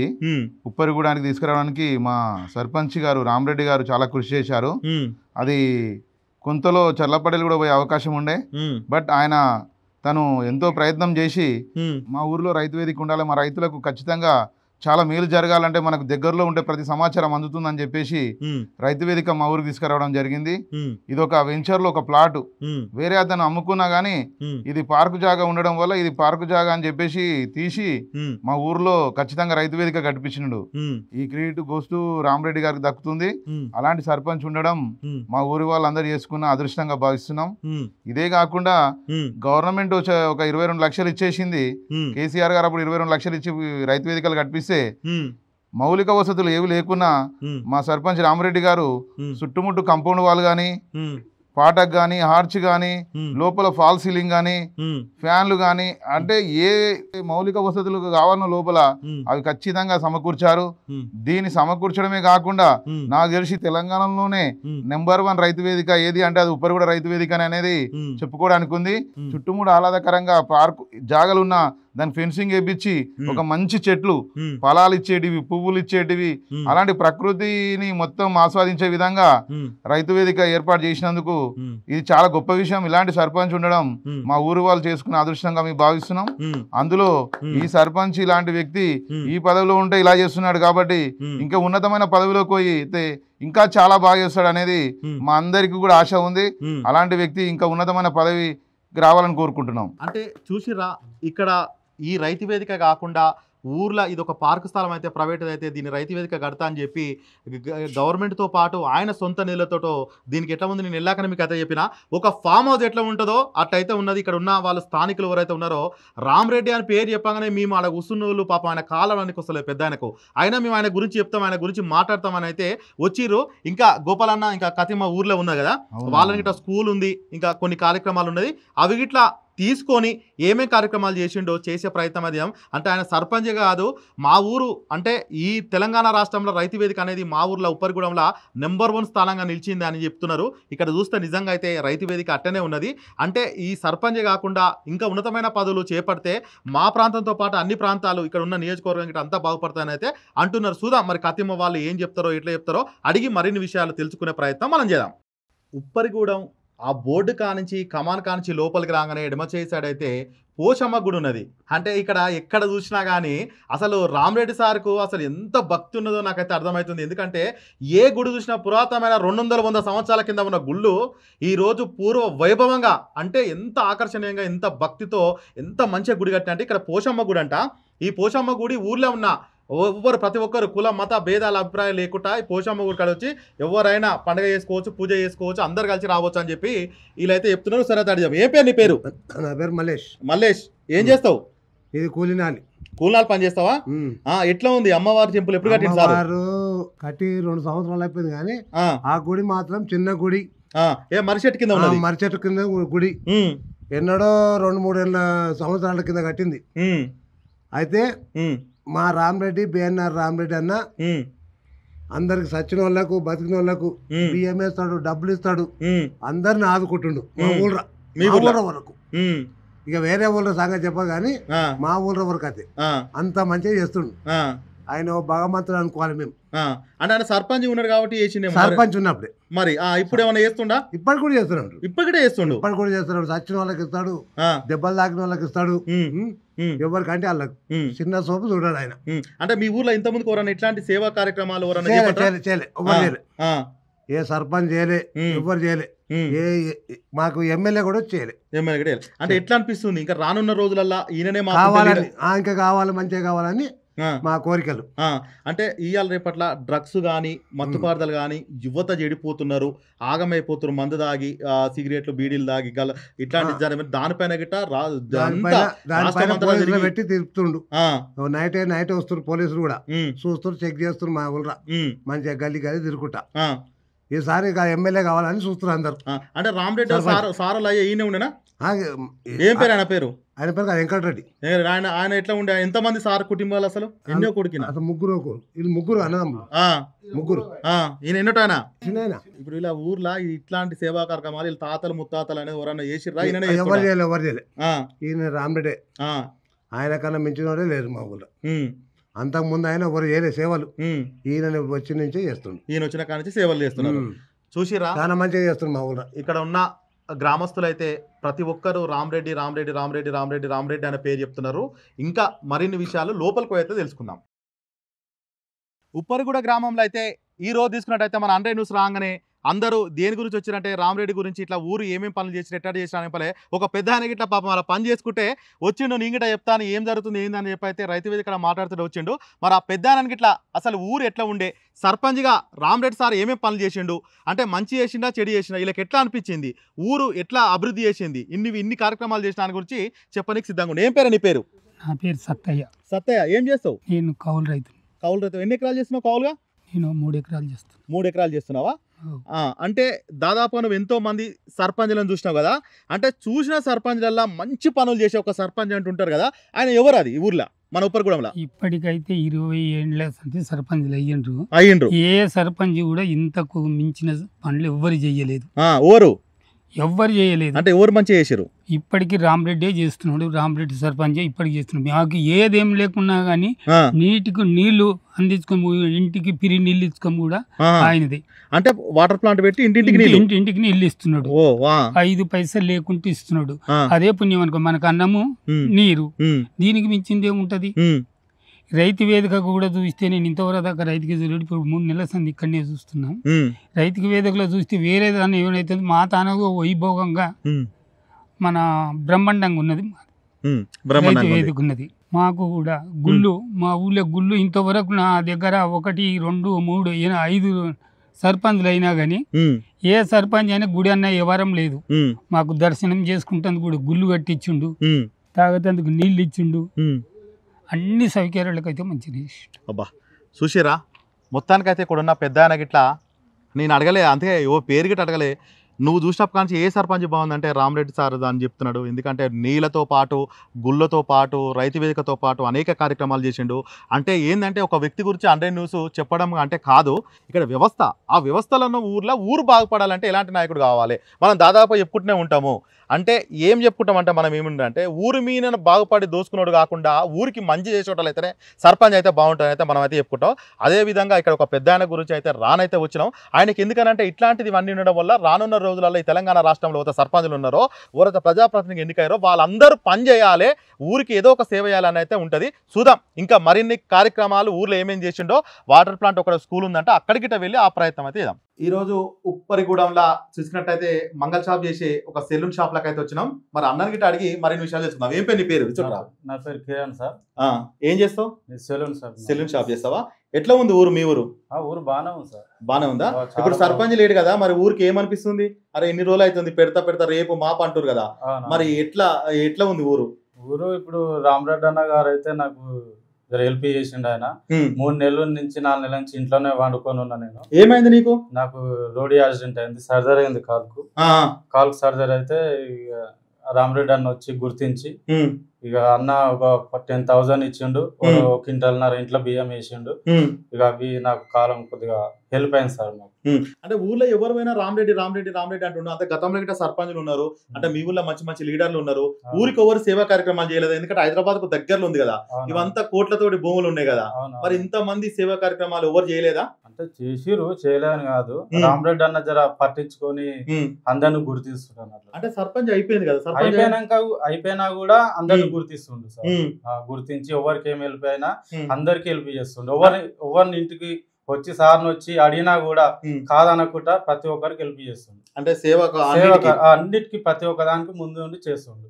ఉప్పరిగూడానికి తీసుకురావడానికి మా సర్పంచ్ గారు రామరెడ్డి గారు చాలా కృషి చేశారు. అది కొంతలో చల్లపడేలు కూడా పోయే అవకాశం ఉండే, బట్ ఆయన తను ఎంతో ప్రయత్నం చేసి మా ఊర్లో రైతు వేదిక ఉండాలి, మా రైతులకు ఖచ్చితంగా చాలా మేలు జరగాలంటే మనకు దగ్గరలో ఉండే ప్రతి సమాచారం అందుతుందని చెప్పేసి రైతు వేదిక మా ఊరికి తీసుకురావడం జరిగింది. ఇది ఒక వెంచర్లో ఒక ప్లాట్ వేరే అతను అమ్ముకున్నా కానీ ఇది పార్కు జాగా ఉండడం వల్ల ఇది పార్కు జాగా అని చెప్పేసి తీసి మా ఊర్లో ఖచ్చితంగా రైతు వేదిక కట్టించినాడు. ఈ క్రెడిట్ గోస్తూ రామరెడ్డి గారికి దక్కుతుంది. అలాంటి సర్పంచ్ ఉండడం మా ఊరి వాళ్ళందరూ చేసుకున్న అదృష్టంగా భావిస్తున్నాం. ఇదే కాకుండా గవర్నమెంట్ ఒక 22 లక్షలు ఇచ్చేసింది. కేసీఆర్ గారు అప్పుడు 22 లక్షలు ఇచ్చి రైతు వేదికలు కట్టిస్తే మౌలిక వసతులు ఏవి లేకున్నా మా సర్పంచ్ రామరెడ్డి గారు చుట్టుముట్టు కాంపౌండ్ వాల్ కానీ పాటక్ కానీ హార్చ్ కానీ లోపల ఫాల్ సీలింగ్ కానీ ఫ్యాన్లు కానీ అంటే ఏ మౌలిక వసతులు కావాలనో లోపల అవి ఖచ్చితంగా సమకూర్చారు. దీన్ని సమకూర్చడమే కాకుండా నాకు తెలిసి తెలంగాణలోనే నెంబర్ 1 రైతు వేదిక ఏది అంటే అది ఉప్పరిగూడ రైతు వేదిక అనేది చెప్పుకోవడానికి ఉంది. చుట్టుముడు ఆహ్లాదకరంగా పార్కు జాగలున్న దాని ఫెన్సింగ్ వేయించి ఒక మంచి చెట్లు ఫలాలు ఇచ్చేటివి పువ్వులు ఇచ్చేటివి అలాంటి ప్రకృతిని మొత్తం ఆస్వాదించే విధంగా రైతు వేదిక ఏర్పాటు చేసినందుకు ఇది చాలా గొప్ప విషయం. ఇలాంటి సర్పంచ్ ఉండడం మా ఊరు వాళ్ళు చేసుకున్న అదృష్టంగా మేము భావిస్తున్నాం. అందులో ఈ సర్పంచ్ ఇలాంటి వ్యక్తి ఈ పదవిలో ఉంటే ఇలా చేస్తున్నాడు కాబట్టి ఇంకా ఉన్నతమైన పదవిలోకి పోయి ఇంకా చాలా బాగా చేస్తాడు అనేది మా అందరికీ కూడా ఆశ ఉంది. అలాంటి వ్యక్తి ఇంకా ఉన్నతమైన పదవి రావాలని కోరుకుంటున్నాం. అంటే చూసిరా ఇక్కడ ఈ రైతు వేదిక కాకుండా ఊర్లో ఇది ఒక పార్క్ స్థలం అయితే ప్రైవేట్ అయితే దీన్ని రైతు వేదిక కడతా అని చెప్పి గవర్నమెంట్తో పాటు ఆయన సొంత నిధులతో దీనికి ఎట్లా ఉంది నేను వెళ్ళాకనే మీకు అయితే చెప్పిన ఒక ఫామ్ హౌస్ ఎట్లా ఉంటుందో అట్లయితే ఉన్నది. ఇక్కడ ఉన్న వాళ్ళు స్థానికులు ఎవరైతే ఉన్నారో రామరెడ్డి అని పేరు చెప్పగానే మేము ఆడ కూర్చున్నోళ్ళు పాపం ఆయన కాలానికి వస్తలేదు పెద్ద ఆయనకు అయినా మేము ఆయన గురించి చెప్తాం ఆయన గురించి మాట్లాడతామని అయితే వచ్చిర్రు. ఇంకా గోపాలన్న ఇంకా కతిమ ఊర్లో ఉన్నది కదా వాళ్ళని ఇట్లా స్కూల్ ఉంది ఇంకా కొన్ని కార్యక్రమాలు ఉన్నది అవి ఇట్లా తీసుకొని ఏమేం కార్యక్రమాలు చేసిండో చేసే ప్రయత్నం అది అంటే ఆయన సర్పంచ్ కాదు మా ఊరు అంటే ఈ తెలంగాణ రాష్ట్రంలో రైతు వేదిక అనేది మా ఊర్లో ఉప్పరిగూడెంలో నెంబర్ 1 స్థానంగా నిలిచింది అని చెప్తున్నారు. ఇక్కడ చూస్తే నిజంగా అయితే రైతు వేదిక అట్టనే ఉన్నది. అంటే ఈ సర్పంచ్ కాకుండా ఇంకా ఉన్నతమైన పదవులు చేపడితే మా ప్రాంతంతో పాటు అన్ని ప్రాంతాలు ఇక్కడ ఉన్న నియోజకవర్గం ఇట్లా అంతా బాగుపడతాయని అయితే అంటున్నారు. చూద్దాం మరి కతిమ వాళ్ళు ఏం చెప్తారో ఎట్లా చెప్తారో అడిగి మరిన్ని విషయాలు తెలుసుకునే ప్రయత్నం మనం చేద్దాం. ఉప్పరిగూడెం ఆ బోర్డు కానించి కమాన్ కానించి లోపలికి రాగానే ఎడమ చేసాడైతే పోచమ్మ గుడి ఉన్నది. అంటే ఇక్కడ ఎక్కడ చూసినా కానీ అసలు రామరెడ్డి సార్కు అసలు ఎంత భక్తి ఉన్నదో నాకైతే అర్థమవుతుంది. ఎందుకంటే ఏ గుడి చూసినా పురాతనమైన 200 సంవత్సరాల కింద ఉన్న గుళ్ళు ఈరోజు పూర్వ వైభవంగా అంటే ఎంత ఆకర్షణీయంగా ఎంత భక్తితో ఎంత మంచిగా గుడి కట్టిన అంటే ఇక్కడ పోచమ్మ గుడి అంట. ఈ పోచమ్మ గుడి ఊర్లో ఉన్న ప్రతి ఒక్కరు కుల మత భేదాల అభిప్రాయం లేకుండా ఈ పోచమ్మ గుడి కాడ వచ్చి ఎవరైనా పండుగ చేసుకోవచ్చు పూజ చేసుకోవచ్చు అందరు కలిసి రావచ్చు అని చెప్పి వీళ్ళైతే చెప్తున్నారు. సరే అడిగాం ఏ పేరు నీ పేరు? నా పేరు మల్లేష్. మల్లేష్ ఏం చేస్తావు? ఇది కూలినాలి పని చేస్తావా? ఎట్లా ఉంది అమ్మవారి టెంపుల్ ఎప్పుడు కట్టింది సార్? కట్టి 2 సంవత్సరాలు అయిపోయింది కానీ ఆ గుడి మాత్రం చిన్న గుడి ఏ మరిచెట్టు కింద ఉన్నది. మరిచెట్టు కింద గుడి ఎన్నడో 2-3 సంవత్సరాల కింద కట్టింది. అయితే మా రామరెడ్డి బిఎన్ఆర్ రామరెడ్డి అన్న అందరికి సచ్చిన వాళ్ళకు బతికిన వాళ్ళకు బియ్యం వేస్తాడు డబ్బులు ఇస్తాడు అందరిని ఆదుకుంటుండు మా ఊళ్ళ వరకు. ఇక వేరే ఊళ్ళ సంగతి చెప్ప గానీ మా ఊళ్ళ వరకు అయితే అంత మంచిగా చేస్తుండు. ఆయన భగవంతుడు అనుకోవాలి మేము. అంటే ఆయన సర్పంచ్ ఉన్నాడు కాబట్టి సర్పంచ్ ఉన్నప్పుడే మరి ఇప్పుడు ఏమైనా చేస్తుండా? ఇప్పటి కూడా చేస్తున్నాడు. ఇప్పటికే చేస్తుండు. ఇప్పటి కూడా చేస్తున్నాడు. సచ్చిన వాళ్ళకి ఇస్తాడు దెబ్బలు తాకిన వాళ్ళకి ఇస్తాడు ఎవరికంటే వాళ్ళకు చిన్న సోపు చూడాడు ఆయన. అంటే మీ ఊర్లో ఇంత ముందుకు ఎవరైనా ఇట్లాంటి సేవా కార్యక్రమాలు ఏ సర్పంచ్ చేయలే ఎవరు చేయలే ఏ మాకు ఎమ్మెల్యే కూడా చేయలే. అంటే ఎట్లా అనిపిస్తుంది ఇంకా రానున్న రోజులల్లా ఈయననే కావాలని ఇంకా కావాలి మంచిగా కావాలని మా కోరికలు. అంటే ఇవాళ రేపట్ల డ్రగ్స్ కానీ మత్తు పదార్థాలు కానీ యువత చెడిపోతున్నారు ఆగమైపోతున్నారు మందు దాగి సిగరెట్లు బీడీలు దాగి ఇట్లాంటి దానిపైన పెట్టి తిప్పుతుండు. నైట్ వస్తారు పోలీసులు కూడా చూస్తారు చెక్ చేస్తారు మా ఊళ్ళ మంచిగా గల్లీ గల్లీ తిరుగుకుంటా. ఈసారి ఎమ్మెల్యే కావాలని చూస్తున్నారు అందరు. అంటే రామరెడ్డి సారలు అయ్యే ఈయన ఉండేనా? ఏం పేరు ఆయన పేరు? ఆయన పేరు వెంకటరెడ్డి. ఆయన ఎట్లా ఉండే ఎంతమంది సార్ కుటుంబాలు అసలు ఎన్నో కొడుకు? అసలు ముగ్గురు అన్నదమ్ములు ముగ్గురు. ఈయన ఎన్నోట ఆయన ఇప్పుడు ఇలా ఊర్లో ఇట్లాంటి సేవా కార్యక్రమాలు వీళ్ళ తాతలు ముత్తాతలు అనేది ఎవరన్నా చేసిర్రా? ఎవరు చేయలే. ఈయన రామరెడ్డి ఆయన కన్నా మించినోడే లేరు మా ఊళ్ళో. అంతకు ముందు ఆయన ఎవరు చేయలే సేవలు. ఈయన వచ్చి నుంచే చేస్తుండ్రు. ఈయన వచ్చిన కాడ నుంచి సేవలు చేస్తున్నారు. చూసిరా చాలా మంచిగా చేస్తున్నారు మా ఊళ్ళో. ఇక్కడ ఉన్న గ్రామస్తులైతే ప్రతి ఒక్కరు రామరెడ్డి రామరెడ్డి రామరెడ్డి రామరెడ్డి రామరెడ్డి అనే పేరు చెప్తున్నారు. ఇంకా మరిన్ని విషయాలు లోపలికి అయితే తెలుసుకుందాం. ఉప్పరిగూడ గ్రామంలో అయితే ఈ రోజు తీసుకున్నట్టయితే మన 100 న్యూస్ రాగానే అందరూ దేని గురించి వచ్చినట్టే రామరెడ్డి గురించి ఇట్లా ఊరు ఏమేమి పనులు చేసి ఎట్లా చేసిన అని పలే ఒక పెద్ద ఆయనకి ఇట్లా పాపం అలా పని చేసుకుంటే వచ్చిండు నేను గిట్లా చెప్తాను ఏం జరుగుతుంది ఏందని చెప్పి అయితే రైతు వేదిక ఇక్కడ మాట్లాడుతూ వచ్చిండు. మరి ఆ పెద్ద ఆయనకి ఇట్లా అసలు ఊరు ఎట్లా ఉండే సర్పంచ్గా రామరెడ్డి సార్ ఏమేమి పనులు చేసిండు అంటే మంచి చేసిండా చెడు చేసిండా వీళ్ళకి ఎట్లా అనిపించింది ఊరు ఎట్లా అభివృద్ధి చేసింది ఇన్ని కార్యక్రమాలు చేసిన దాని గురించి చెప్పడానికి సిద్ధంగా ఉండే. ఏం పేరు నీ పేరు? నా పేరు సత్తయ్య. సత్తయ్య ఏం చేస్తావు? నేను కౌలు రైతు. కౌలు రైతు. ఎన్ని ఎకరాలు చేస్తున్నావు కౌలుగా? నేను 3 ఎకరాలు చేస్తాను. 3 ఎకరాలు చేస్తున్నావా? అంటే దాదాపు నువ్వు ఎంతో మంది సర్పంచ్లను చూసినావు కదా, అంటే చూసిన సర్పంచ్లల్లా మంచి పనులు చేసే ఒక సర్పంచ్ అంటుంటారు కదా, ఆయన ఎవరు అది ఈ ఊర్లో మన ఉప్పరిగూడెంలో? ఇప్పటికైతే 20 ఏళ్ళ సంతి సర్పంచ్లు అయ్యిండ్రు. ఏ సర్పంచ్ కూడా ఇంతకు మించిన పనులు ఎవ్వరు చేయలేదు. ఎవ్వరు చేయలేదు. అంటే ఎవరు మంచిగా చేశారు? ఇప్పటికి రామరెడ్డి చేస్తున్నాడు. రామరెడ్డి సర్పంచ్ ఇప్పటికి చేస్తున్నాడు. మాకు ఏదేం లేకున్నా గానీ నీటికి నీళ్లు అందించుకొని ఇంటికి పిరి నీళ్ళు ఇచ్చుకొని కూడా ఆయనది. అంటే వాటర్ ప్లాంట్ పెట్టి ఇంటింటికి నీళ్ళు ఇస్తున్నాడు. 5 పైసలు లేకుంటే ఇస్తున్నాడు. అదే పుణ్యం అనుకో. మనకు అన్నము నీరు దీనికి మించింది ఏముంటది? రైతు వేదికకు కూడా చూస్తే నేను ఇంతవరకు దాకా రైతుకి చూడలేదు. ఇప్పుడు 3 నెలల సంది ఇక్కడనే చూస్తున్నాం. రైతుకి వేదికలో చూస్తే వేరే దాన్ని ఏమైతే మా తానగా వైభోగంగా మన బ్రహ్మాండంగా ఉన్నది. రైతు వేదిక ఉన్నది. మాకు కూడా గుళ్ళు మా ఊళ్ళో గుళ్ళు ఇంతవరకు నా దగ్గర 1, 2, 3, 5 సర్పంచ్లు అయినా కానీ ఏ సర్పంచ్ అయినా గుడి అన్న ఎవరం లేదు. మాకు దర్శనం చేసుకుంటేందుకు కూడా గుళ్ళు కట్టించుండు, తాగేందుకు నీళ్ళు ఇచ్చిండు, అన్ని సౌకర్యాలకైతే మంచిది. అబ్బా చూసిరా, మొత్తానికైతే ఇక్కడ ఉన్న పెద్ద ఆయన గిట్లా నేను అడగలే, అంతే ఓ పేరు గిట్ట అడగలే. నువ్వు చూసినప్పుడు కానీ ఏ సర్పంచ్ బాగుందంటే రామరెడ్డి సార్ అని చెప్తున్నాడు. ఎందుకంటే నీళ్ళతో పాటు గుళ్ళతో పాటు రైతు వేదికతో పాటు అనేక కార్యక్రమాలు చేసిండు. అంటే ఏంటంటే ఒక వ్యక్తి గురించి 100 న్యూస్ చెప్పడం అంటే కాదు, ఇక్కడ వ్యవస్థ, ఆ వ్యవస్థలను ఊరు బాగుపడాలంటే ఎలాంటి నాయకుడు కావాలి మనం దాదాపు చెప్పుకుంటూనే ఉంటాము. అంటే ఏం చెప్పుకుంటామంటే మనం ఏముందంటే ఊరి మీద బాగుపడి దోసుకున్నాడు కాకుండా ఊరికి మంచి చేసేటోళ్ళు అయితేనే సర్పంచ్ అయితే బాగుంటుంది అయితే మనం అయితే చెప్పుకుంటాం. అదేవిధంగా ఇక్కడ ఒక పెద్ద ఆయన గురించి అయితే రానైతే వచ్చినాం. ఆయనకి ఎందుకనంటే ఇట్లాంటిది ఇవన్నీ ఉండడం వల్ల రానున్న రోజులలో ఈ తెలంగాణ రాష్ట్రంలో ఒక సర్పంచులు ఉన్నారో ఎవరైతే ప్రజాప్రతినిధులు ఎన్నికయ్యారో వాళ్ళందరూ పని చేయాలి, ఊరికి ఏదో ఒక సేవ చేయాలని అయితే ఉంటుంది. చూద్దాం ఇంకా మరిన్ని కార్యక్రమాలు ఊర్లో ఏమేం చేసిండో. వాటర్ ప్లాంట్ ఒక స్కూల్ ఉందంటే అక్కడికిట వెళ్ళి ఆ ప్రయత్నం అయితే చేద్దాం. ఈరోజు ఉప్పరిగూడెంలో చూసినట్టయితే మంగళ షాప్ చేసే ఒక సెలూన్ షాప్ లకి అయితే వచ్చినాం. మరి అన్నని గిట్ట అడిగి మరిన్ని విషయాలు తెలుసుకుందాం. ఏం పేరు నీ పేరు? నా పేరు కిరణ్ సార్. ఏం చేస్తావు? సెలూన్ షాప్ చేస్తావా? ఎట్లా ఉంది ఊరు? మీ ఊరు? ఊరు బాగానే ఉంది సార్. బాగానే ఉందా? ఇప్పుడు సర్పంచ్ లేడు కదా, మరి ఊరికి ఏమనిపిస్తుంది? అరే ఇన్ని రోజులు అవుతుంది పెడతా రేపు మాప అంటారు కదా, మరి ఎట్లా ఉంది ఊరు? ఇప్పుడు రామరెడ్డి అన్న గారు అయితే నాకు హెల్ప్ చేసిండు. ఆయన 3 నెలల నుంచి 4 నెలల నుంచి ఇంట్లోనే వండుకొని ఉన్నా నేను. ఏమైంది నీకు? నాకు రోడ్ యాక్సిడెంట్ అయింది, సర్జరీ అయింది కాలుకు సర్జరీ అయితే రామరెడ్డి అన్న వచ్చి గుర్తించి ఇక అన్న ఒక 10,000 ఇచ్చిండు, 1 క్వింటాల్‌న్నర ఇంట్లో బియ్యం వేసిండు. ఇక అవి నాకు కాలం కొద్దిగా హెల్ప్ అయింది సార్ నాకు. అంటే ఊర్లో ఎవరైనా రామరెడ్డి అంటున్నారు. అంతే గతంలో గిట్ట సర్పంచులు ఉన్నారు, అంటే మీ ఊర్లో మంచి లీడర్లు ఉన్నారు. ఊరికి ఎవరు సేవా కార్యక్రమాలు చేయలేదు, ఎందుకంటే హైదరాబాద్ కు దగ్గరలో ఉంది కదా, ఇవంతా కోట్లతోటి భూములు ఉన్నాయి కదా, మరి ఇంత మంది సేవా కార్యక్రమాలు ఎవరు చేయలేదా? అంటే చేసిరు, చేయలేదని కాదు, రామరెడ్డి అన్న జర పట్టించుకొని అందరిని గుర్తిస్తున్నారు. అంటే సర్పంచ్ అయిపోయింది కదా, అయిపోయినా కూడా అందరిని గుర్తిస్తుండు సార్. గుర్తించి ఎవరికి ఏం హెల్ప్ అయినా అందరికి హెల్ప్ చేస్తుండు. ఎవరిని ఇంటికి వచ్చి సార్ని వచ్చి అడిగినా కూడా కాదనకుండా ప్రతి ఒక్కరికి హెల్ప్ చేస్తుంది. అంటే సేవ అన్నిటికీ ప్రతి ఒక్క దానికి ముందు నుండి చేస్తుండు.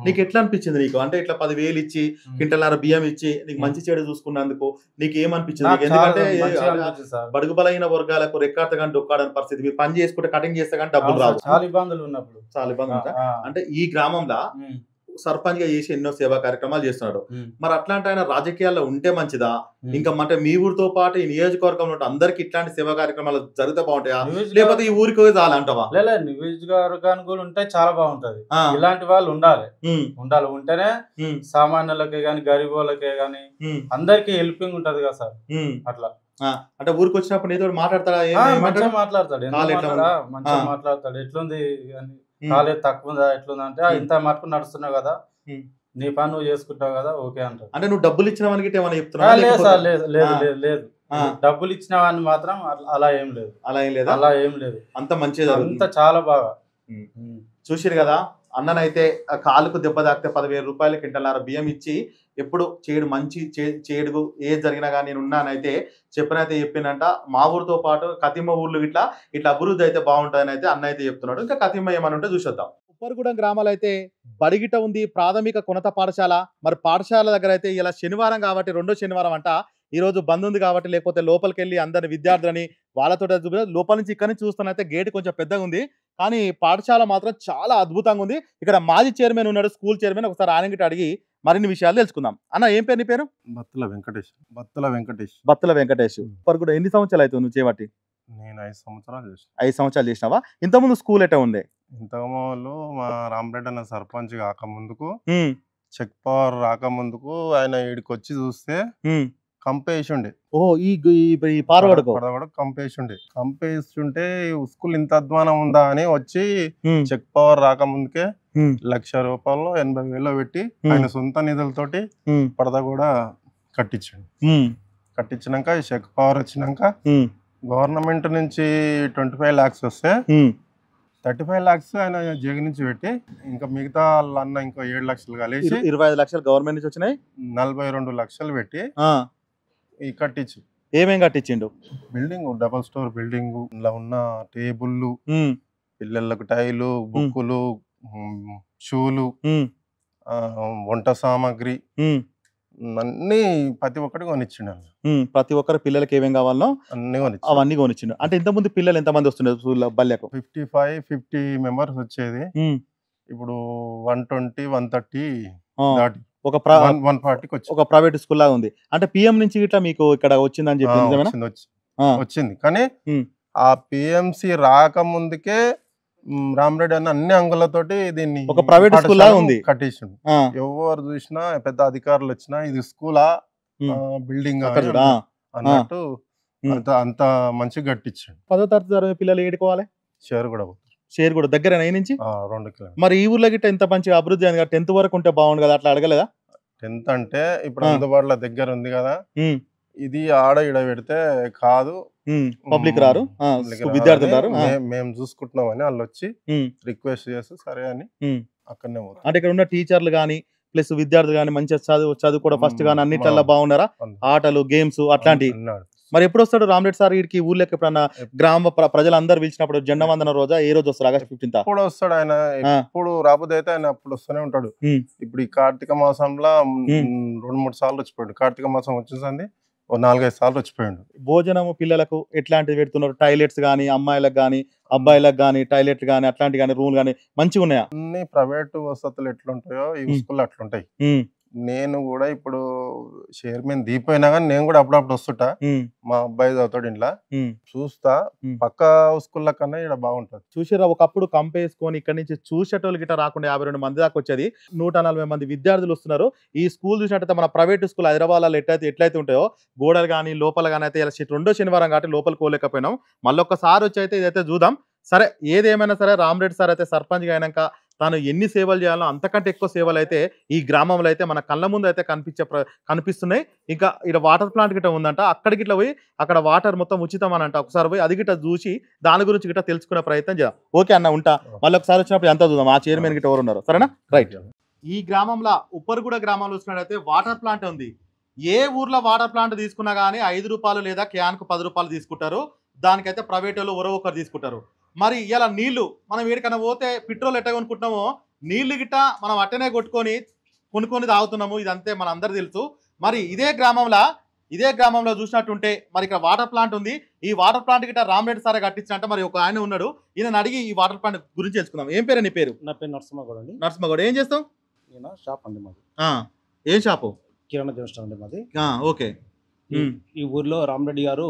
నీకు ఎట్లా అనిపించింది? నీకు అంటే ఇట్లా 10,000 ఇచ్చి క్వింటల్‌న్నర బియ్యం ఇచ్చి నీకు మంచి చెడు చూసుకున్నందుకు నీకు ఏమనిపించింది? ఎందుకంటే బడుగు బలైన వర్గాలకు రెక్కాడత డొక్కాడని పరిస్థితి, మీరు పని చేసుకుంటే కటింగ్ చేస్తే కానీ డబ్బులు రావు, చాలా ఇబ్బందులు ఉన్నప్పుడు. చాలా ఇబ్బంది. అంటే ఈ గ్రామంలో సర్పంచ్ గా చేసి ఎన్నో సేవా కార్యక్రమాలు చేస్తున్నాడు. మరి అట్లాంటి ఆయన రాజకీయాల్లో ఉంటే మంచిదా? ఇంకా అంటే మీ ఊరితో పాటు ఈ నియోజకవర్గంలో అందరికి ఇట్లాంటి సేవా కార్యక్రమాలు జరిగితే బాగుంటాయా, లేకపోతే ఈ ఊరికి చాలంటావా? నియోజకవర్గానికి కూడా ఉంటే చాలా బాగుంటది. ఇలాంటి వాళ్ళు ఉండాలి. ఉంటేనే సామాన్యులకే గాని గరీబులకే గాని అందరికి హెల్పింగ్ ఉంటది కదా సార్. అట్లా అంటే ఊరికి వచ్చినప్పుడు నీతో మాట్లాడతాడా? మంచిగా మాట్లాడతాడు. ఎట్లుంది కాలేదు తక్కువ ఉందా ఎట్లుంది అంటే ఇంత మటుకు నడుస్తున్నావు కదా, నీ పని నువ్వు చేసుకుంటావు కదా, ఓకే అంటారు. అంటే నువ్వు డబ్బులు ఇచ్చిన వానికి ఏమైనా చెప్తున్నా? లేదు డబ్బులు ఇచ్చిన వాడిని మాత్రం అలా ఏం లేదు. అలా ఏం లేదు. అలా ఏం లేదు. అంత మంచిది, అంత చాలా బాగా చూసిరు కదా. అన్ననైతే కాలుకు దెబ్బ తాకితే 10,000 రూపాయల క్వింటల్‌న్నర బియ్యం ఇచ్చి ఎప్పుడు చేడు ఏది జరిగినా కానీ నేను ఉన్నానైతే చెప్పిండంట. మా ఊరితో పాటు కతిమ్మ ఊర్లు ఇట్లా అభివృద్ధి అయితే బాగుంటుందని అయితే అన్న అయితే చెప్తున్నాడు. ఇంకా కతిమ్మ ఏమని ఉంటే చూసేద్దాం. ఉప్పర్గూడెం గ్రామాలు అయితే బడిగిట ఉంది, ప్రాథమిక ఉన్నత పాఠశాల. మరి పాఠశాల దగ్గర అయితే ఇలా శనివారం కాబట్టి రెండో శనివారం అంట. ఈ రోజు బంద్ ఉంది కాబట్టి, లేకపోతే లోపలికి వెళ్ళి అందరి విద్యార్థులని వాళ్ళతో లోపల నుంచి ఇక్కడ నుంచి చూస్తానైతే గేట్ కొంచెం పెద్దగా ఉంది, కానీ పాఠశాల మాత్రం చాలా అద్భుతంగా ఉంది. ఇక్కడ మాజీ చైర్మన్ ఉన్నాడు, స్కూల్ చైర్మన్. ఒకసారి ఆయన గిట్ట అడిగి మరిన్ని విషయాలు తెలుసుకుందాం. అన్న ఏం పేరు నీ పేరు? బత్తుల వెంకటేష్. బత్తుల వెంకటేష్. ఉప్పర్గూడెం ఎన్ని సంవత్సరాలు అవుతుంది నువ్వు చేయబట్టి? నేను 5 సంవత్సరాలు చేసిన. 5 సంవత్సరాలు చేసినావా? ఇంతకుముందు స్కూల్ ఎట్లా ఉండే? ఇంతకుముందు మా రామరెడ్డి అన్న సర్పంచ్ కాకముందుకు, చెక్ పవర్ రాకముందుకు ఆయన ఈడికి వచ్చి చూస్తే కంపేసి ఉండే. ఓహో, ఈ పారవాడకు కంపేసి ఉంటే స్కూల్ ఇంత అధ్వానం ఉందా అని వచ్చి చెక్ పవర్ రాకముందుకే 1,00,000 రూపాయలు 80,000 పెట్టి ఆయన సొంత నిధులతోటి పడద కూడా కట్టించండి. కట్టించినాక చెక్ పవర్ వచ్చినాక గవర్నమెంట్ నుంచి 25 lakhs వస్తే 35 lakhs ఆయన జగన్ నుంచి పెట్టి, ఇంకా మిగతా అన్న ఇంకో 7 లక్షలు కలిసి 25 లక్షలు గవర్నమెంట్ నుంచి వచ్చినాయి. 42 లక్షలు పెట్టి కట్టించు. ఏమేం కట్టించిండు? బిల్డింగ్, డబల్ స్టోర్ బిల్డింగ్, ఇలా ఉన్న టేబుల్లు, పిల్లలకు టైలు, బుక్కులు, షూలు, వంట సామాగ్రి అన్ని ప్రతి ఒక్కటి కొనిచ్చిండు. ప్రతి ఒక్కరు పిల్లలకి ఏమేం కావాలో అవన్నీ కొనిచ్చిండు. అంటే ఇంతకుముందు పిల్లలు ఎంతమంది వస్తున్నారు బల్లెకు? 55-50 మెంబర్స్ వచ్చేది. ఇప్పుడు 120-130 దాటి ఒక 140కి వచ్చి ఒక ప్రైవేట్ స్కూల్ లాగా ఉంది. అంటే పిఎం నుంచి ఇట్లా మీకు ఇక్కడ వచ్చిందని చెప్పి వచ్చింది. కానీ ఆ పిఎంసి రాకముందుకే రామరెడ్డి అన్న అన్ని అంగులతోటి దీన్ని ఒక ప్రైవేట్ స్కూల్ లాగా ఉంది కట్టించండు. ఎవరు చూసినా, పెద్ద అధికారులు వచ్చినా ఇది స్కూలా బిల్డింగ్ అన్నట్టు అంత మంచిగా కట్టించండు. 10వ తరగతి పిల్లలు ఏడుకోవాలి. షేర్ కూడా దగ్గర నుంచి 2 కిలోమీటర్లు. మరి ఈ ఊర్లో గిట్ట ఇంత మంచిగా అభివృద్ధి అయింది కదా, 10th వరకు ఉంటే బాగుండు కదా, అట్లా అడగలేదా? 10th అంటే ఇప్పుడు అందుబాటులో దగ్గర ఉంది కదా, ఇది ఆడ ఇడ పెడితే కాదు, పబ్లిక్ రారు, విద్యార్థులు రారు, మేము చూసుకుంటున్నామని వాళ్ళు వచ్చి రిక్వెస్ట్ చేస్తే సరే అని అక్కడనే పోతారు. అంటే ఇక్కడ ఉన్న టీచర్లు గానీ ప్లస్ విద్యార్థులు గానీ మంచిగా చదువు కూడా ఫస్ట్ గానీ అన్నిట్లలో బాగున్నారా? ఆటలు, గేమ్స్ అట్లాంటివి. మరి ఎప్పుడు వస్తాడు రామరెడ్డి సార్ వీడికి ఊర్లోకి? ఎప్పుడన్నా గ్రామ ప్రజలందరూ పిలిచినప్పుడు జెండా వందన రోజా, ఏ రోజు వస్తాడు? ఆగస్ట్ 15th అప్పుడు వస్తాడు ఆయన. ఇప్పుడు రాబోతే అయితే ఆయన అప్పుడు వస్తూనే ఉంటాడు. ఇప్పుడు ఈ కార్తీక మాసంలో 2-3 సార్లు వచ్చిపోయాడు. కార్తీక మాసం వచ్చేసింది 4-5 సార్లు వచ్చిపోయాడు. భోజనము పిల్లలకు ఎట్లాంటివి పెడుతున్నారు? టాయిలెట్స్ గానీ, అమ్మాయిలకు గానీ అబ్బాయిలకు గానీ టాయిలెట్ గానీ అట్లాంటి గానీ రూమ్ గానీ మంచిగా ఉన్నాయా? అన్ని ప్రైవేట్ వసతులు ఎట్లుంటాయో ఈ స్కూల్లో అట్లుంటాయి. నేను కూడా ఇప్పుడు చైర్మన్ దీపోయినా కానీ నేను కూడా అప్పుడప్పుడు వస్తుంటా. మా అబ్బాయి చదువుతాడు ఇంట్లో, చూస్తా. పక్క స్కూళ్ళ కన్నా ఇక్కడ బాగుంటది. చూసారా, ఒకప్పుడు కంపేసుకొని ఇక్కడ నుంచి చూసేటోళ్ళు గిట్ట రాకుండా 52 మంది దాకా వచ్చేది. 140 మంది విద్యార్థులు వస్తున్నారు. ఈ స్కూల్ చూసినట్టయితే మన ప్రైవేట్ స్కూల్ హైదరాబాద్లో ఎట్లయితే ఉంటాయో గోడలు కానీ లోపల కానీ అయితే ఇలా రెండో శనివారం కాబట్టి లోపలికి పోలేకపోయినాం. మళ్ళొక్కసారి వచ్చి అయితే ఇదైతే చూద్దాం. సరే, ఏదేమైనా సరే రామరెడ్డి సార్ అయితే సర్పంచ్గా అయినాక తాను ఎన్ని సేవలు చేయాలో అంతకంటే ఎక్కువ సేవలు అయితే ఈ గ్రామంలో అయితే మన కళ్ళ ముందు అయితే కనిపిస్తున్నాయి. ఇంకా ఇక్కడ వాటర్ ప్లాంట్ గిట్ట ఉందంట, అక్కడికి ఇట్లా పోయి అక్కడ వాటర్ మొత్తం ఉచితం అని అంట. ఒకసారి పోయి అది గిట్ట చూసి దాని గురించి గిట్ట తెలుసుకునే ప్రయత్నం చేద్దాం. ఓకే అన్న, ఉంటా. మళ్ళీ ఒకసారి వచ్చినప్పుడు ఎంత చూద్దాం. ఆ చైర్మన్ గిట్ట ఎవరు ఉన్నారు, సరేనా? రైట్. ఈ గ్రామంలో ఉప్పర్గూడ గ్రామంలో వచ్చినట్టయితే వాటర్ ప్లాంట్ ఉంది. ఏ ఊర్లో వాటర్ ప్లాంట్ తీసుకున్నా కానీ 5 రూపాయలు లేదా క్యాన్కు 10 రూపాయలు తీసుకుంటారు. దానికైతే ప్రైవేట్ వాళ్ళు ఎవరో ఒకరు తీసుకుంటారు. మరి ఇలా నీళ్లు మనం ఏడికన్నా పోతే పెట్రోల్ ఎట్లా కొనుక్కుంటున్నామో నీళ్లు గిట్ట మనం అట్టనే కొనుక్కొని తాగుతున్నాము. ఇదంతే మన అందరు తెలుసు. మరి ఇదే గ్రామంలో చూసినట్టుంటే మరి ఇక్కడ వాటర్ ప్లాంట్ ఉంది. ఈ వాటర్ ప్లాంట్ గిట్ట రామరెడ్డి సారే కట్టించినట్ట. మరి ఒక ఆయన ఉన్నాడు, ఈయన అడిగి ఈ వాటర్ ప్లాంట్ గురించి తెలుసుకుందాం. ఏం పేరు నీ పేరు? నా పేరు నరసింహగౌడ్ అండి. నరసింహగౌడ్, ఏం చేస్తావు? నేను షాప్ అండి మాది. ఏం షాపు? కిరాణా దినష్టం అండి మాది. ఓకే. ఈ ఊర్లో రామరెడ్డి గారు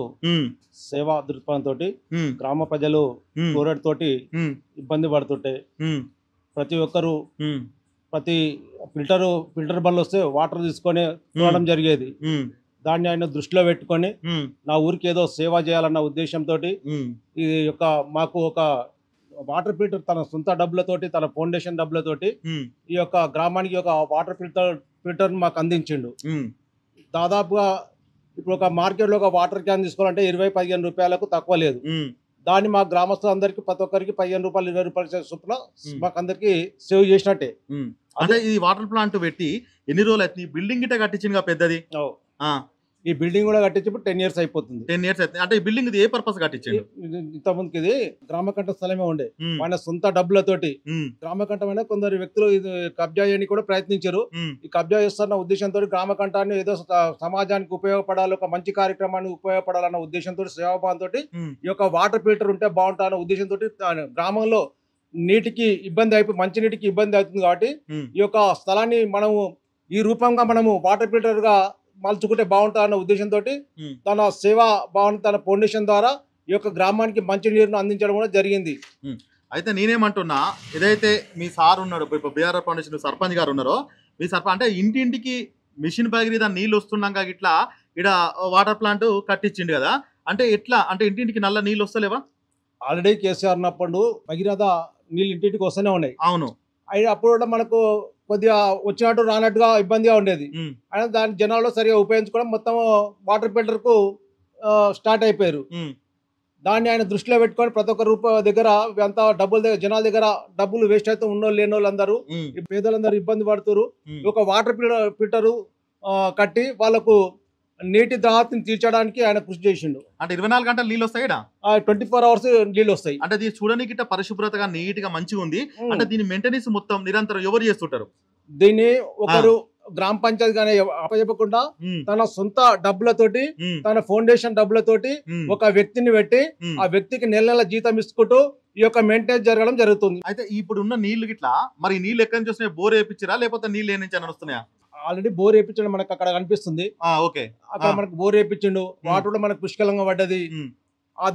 సేవా దృక్పథంతో గ్రామ ప్రజలు కోరడ్ తోటి ఇబ్బంది పడుతుంటే ప్రతి ఒక్కరు ప్రతి ఫిల్టర్ బండ్లు వస్తే వాటర్ తీసుకొని చూడడం జరిగేది. దాన్ని ఆయన దృష్టిలో పెట్టుకొని నా ఊరికి ఏదో సేవ చేయాలన్న ఉద్దేశంతో ఈ యొక్క మాకు ఒక వాటర్ ఫిల్టర్ తన సొంత డబ్బులతోటి, తన ఫౌండేషన్ డబ్బులతోటి ఈ యొక్క గ్రామానికి ఒక వాటర్ ఫిల్టర్ మాకు అందించిండు. దాదాపుగా ఇప్పుడు ఒక మార్కెట్లో ఒక వాటర్ క్యాన్ తీసుకోవాలంటే 20-15 రూపాయలకు తక్కువ లేదు. దాన్ని మా గ్రామస్తులందరికీ ప్రతి ఒక్కరికి 15 రూపాయలు 20 రూపాయల చొప్పున మాకు అందరికి సేవ్ చేసినట్టే. అంటే ఈ వాటర్ ప్లాంట్ పెట్టి ఎన్ని రోజులు అవుతుంది? బిల్డింగ్ గిట్ట కట్టించింది పెద్దది. ఈ బిల్డింగ్ కూడా కట్టించి 10 years అయిపోతుంది. 10 years అవుతుంది. అంటే ఈ బిల్డింగ్ ఏ పర్పస్ కట్టించండి? ఇంతకుముందుకి ఇది గ్రామకంఠ స్థలమే ఉండే, ఆయన సొంత డబ్బులతోటి గ్రామకంఠమైన కొందరు వ్యక్తులు ఇది కబ్జా చేయడానికి కూడా ప్రయత్నించారు. ఈ కబ్జా చేస్తున్న ఉద్దేశంతో గ్రామకంఠాన్ని ఏదో సమాజానికి ఉపయోగపడాలి, ఒక మంచి కార్యక్రమానికి ఉపయోగపడాలన్న ఉద్దేశంతో, సేవాభావంతో ఈ యొక్క వాటర్ ఫిల్టర్ ఉంటే బాగుంటాలన్న ఉద్దేశంతో గ్రామంలో నీటికి ఇబ్బంది అయిపోయి మంచినీటికి ఇబ్బంది అవుతుంది కాబట్టి ఈ యొక్క స్థలాన్ని మనము ఈ రూపంగా మనము వాటర్ ఫిల్టర్ గా మలుచుకుంటే బాగుంటుందన్న ఉద్దేశంతో తన సేవా భావన తన ఫౌండేషన్ ద్వారా ఈ యొక్క గ్రామానికి మంచి నీరును అందించడం కూడా జరిగింది. అయితే నేనేమంటున్నా, ఏదైతే మీ సార్ ఉన్నాడు, ఇప్పుడు బీఆర్ఆర్ ఫౌండేషన్ సర్పంచ్ గారు ఉన్నారో, మీ సర్పంచ్ అంటే ఇంటింటికి మిషన్ భగీరథ నీళ్ళు వస్తున్నాక ఇట్లా ఇక్కడ వాటర్ ప్లాంట్ కట్టించిండు కదా, అంటే ఎట్లా, అంటే ఇంటింటికి నల్ల నీళ్ళు వస్తలేవా? ఆల్రెడీ కేసీఆర్ ఉన్నప్పుడు భగీరథ నీళ్ళు ఇంటింటికి వస్తూనే ఉన్నాయి. అవును, అప్పుడు కూడా మనకు కొద్దిగా వచ్చినట్టు రానట్టుగా ఇబ్బందిగా ఉండేది. అయినా దాని జనాల్లో సరిగా ఉపయోగించుకోవడం మొత్తం వాటర్ ఫిల్టర్ కు స్టార్ట్ అయిపోయారు. దాన్ని ఆయన దృష్టిలో పెట్టుకొని ప్రతి ఒక్క దగ్గర అంతా డబ్బుల జనాల దగ్గర డబ్బులు వేస్ట్ అయితే ఉన్నోళ్ళు లేని వాళ్ళు అందరూ పేదలందరూ ఇబ్బంది పడుతున్నారు. ఒక వాటర్ ఫిల్టర్ కట్టి వాళ్ళకు నీటి దాహతిని తీర్చడానికి ఆయన కృషి చేసిండు. అంటే 24 గంటలు నీళ్ళు వస్తాయి, 24 hours నీళ్ళు వస్తాయి. అంటే దీన్ని చూడడానికి పరిశుభ్రతగా నీట్ గా మంచిగా ఉంది. అంటే దీని మెయింటెనెన్స్ మొత్తం నిరంతరం ఎవరు చేస్తుంటారు? దీన్ని ఒకరు గ్రామ పంచాయతీ గానే అప్పచెప్పకుండా తన సొంత డబ్బులతోటి, తన ఫౌండేషన్ డబ్బులతోటి ఒక వ్యక్తిని పెట్టి ఆ వ్యక్తికి నెల నెల జీతం ఇసుకుంటూ ఈ యొక్క మెయింటెనెన్స్ జరగడం జరుగుతుంది. అయితే ఇప్పుడు ఉన్న నీళ్లు గిట్లా మరి నీళ్ళు ఎక్కడి నుంచి వస్తున్నాయి? బోర్ వేయించారా లేకపోతే నీళ్ళు ఏ నుంచి వస్తున్నాయా? ఆల్రెడీ బోర్ వేయించడం మనకు అక్కడ కనిపిస్తుంది. అక్కడ మనకు బోర్ వేయించిండు, వాటర్ కూడా మనకు పుష్కలంగా పడ్డది.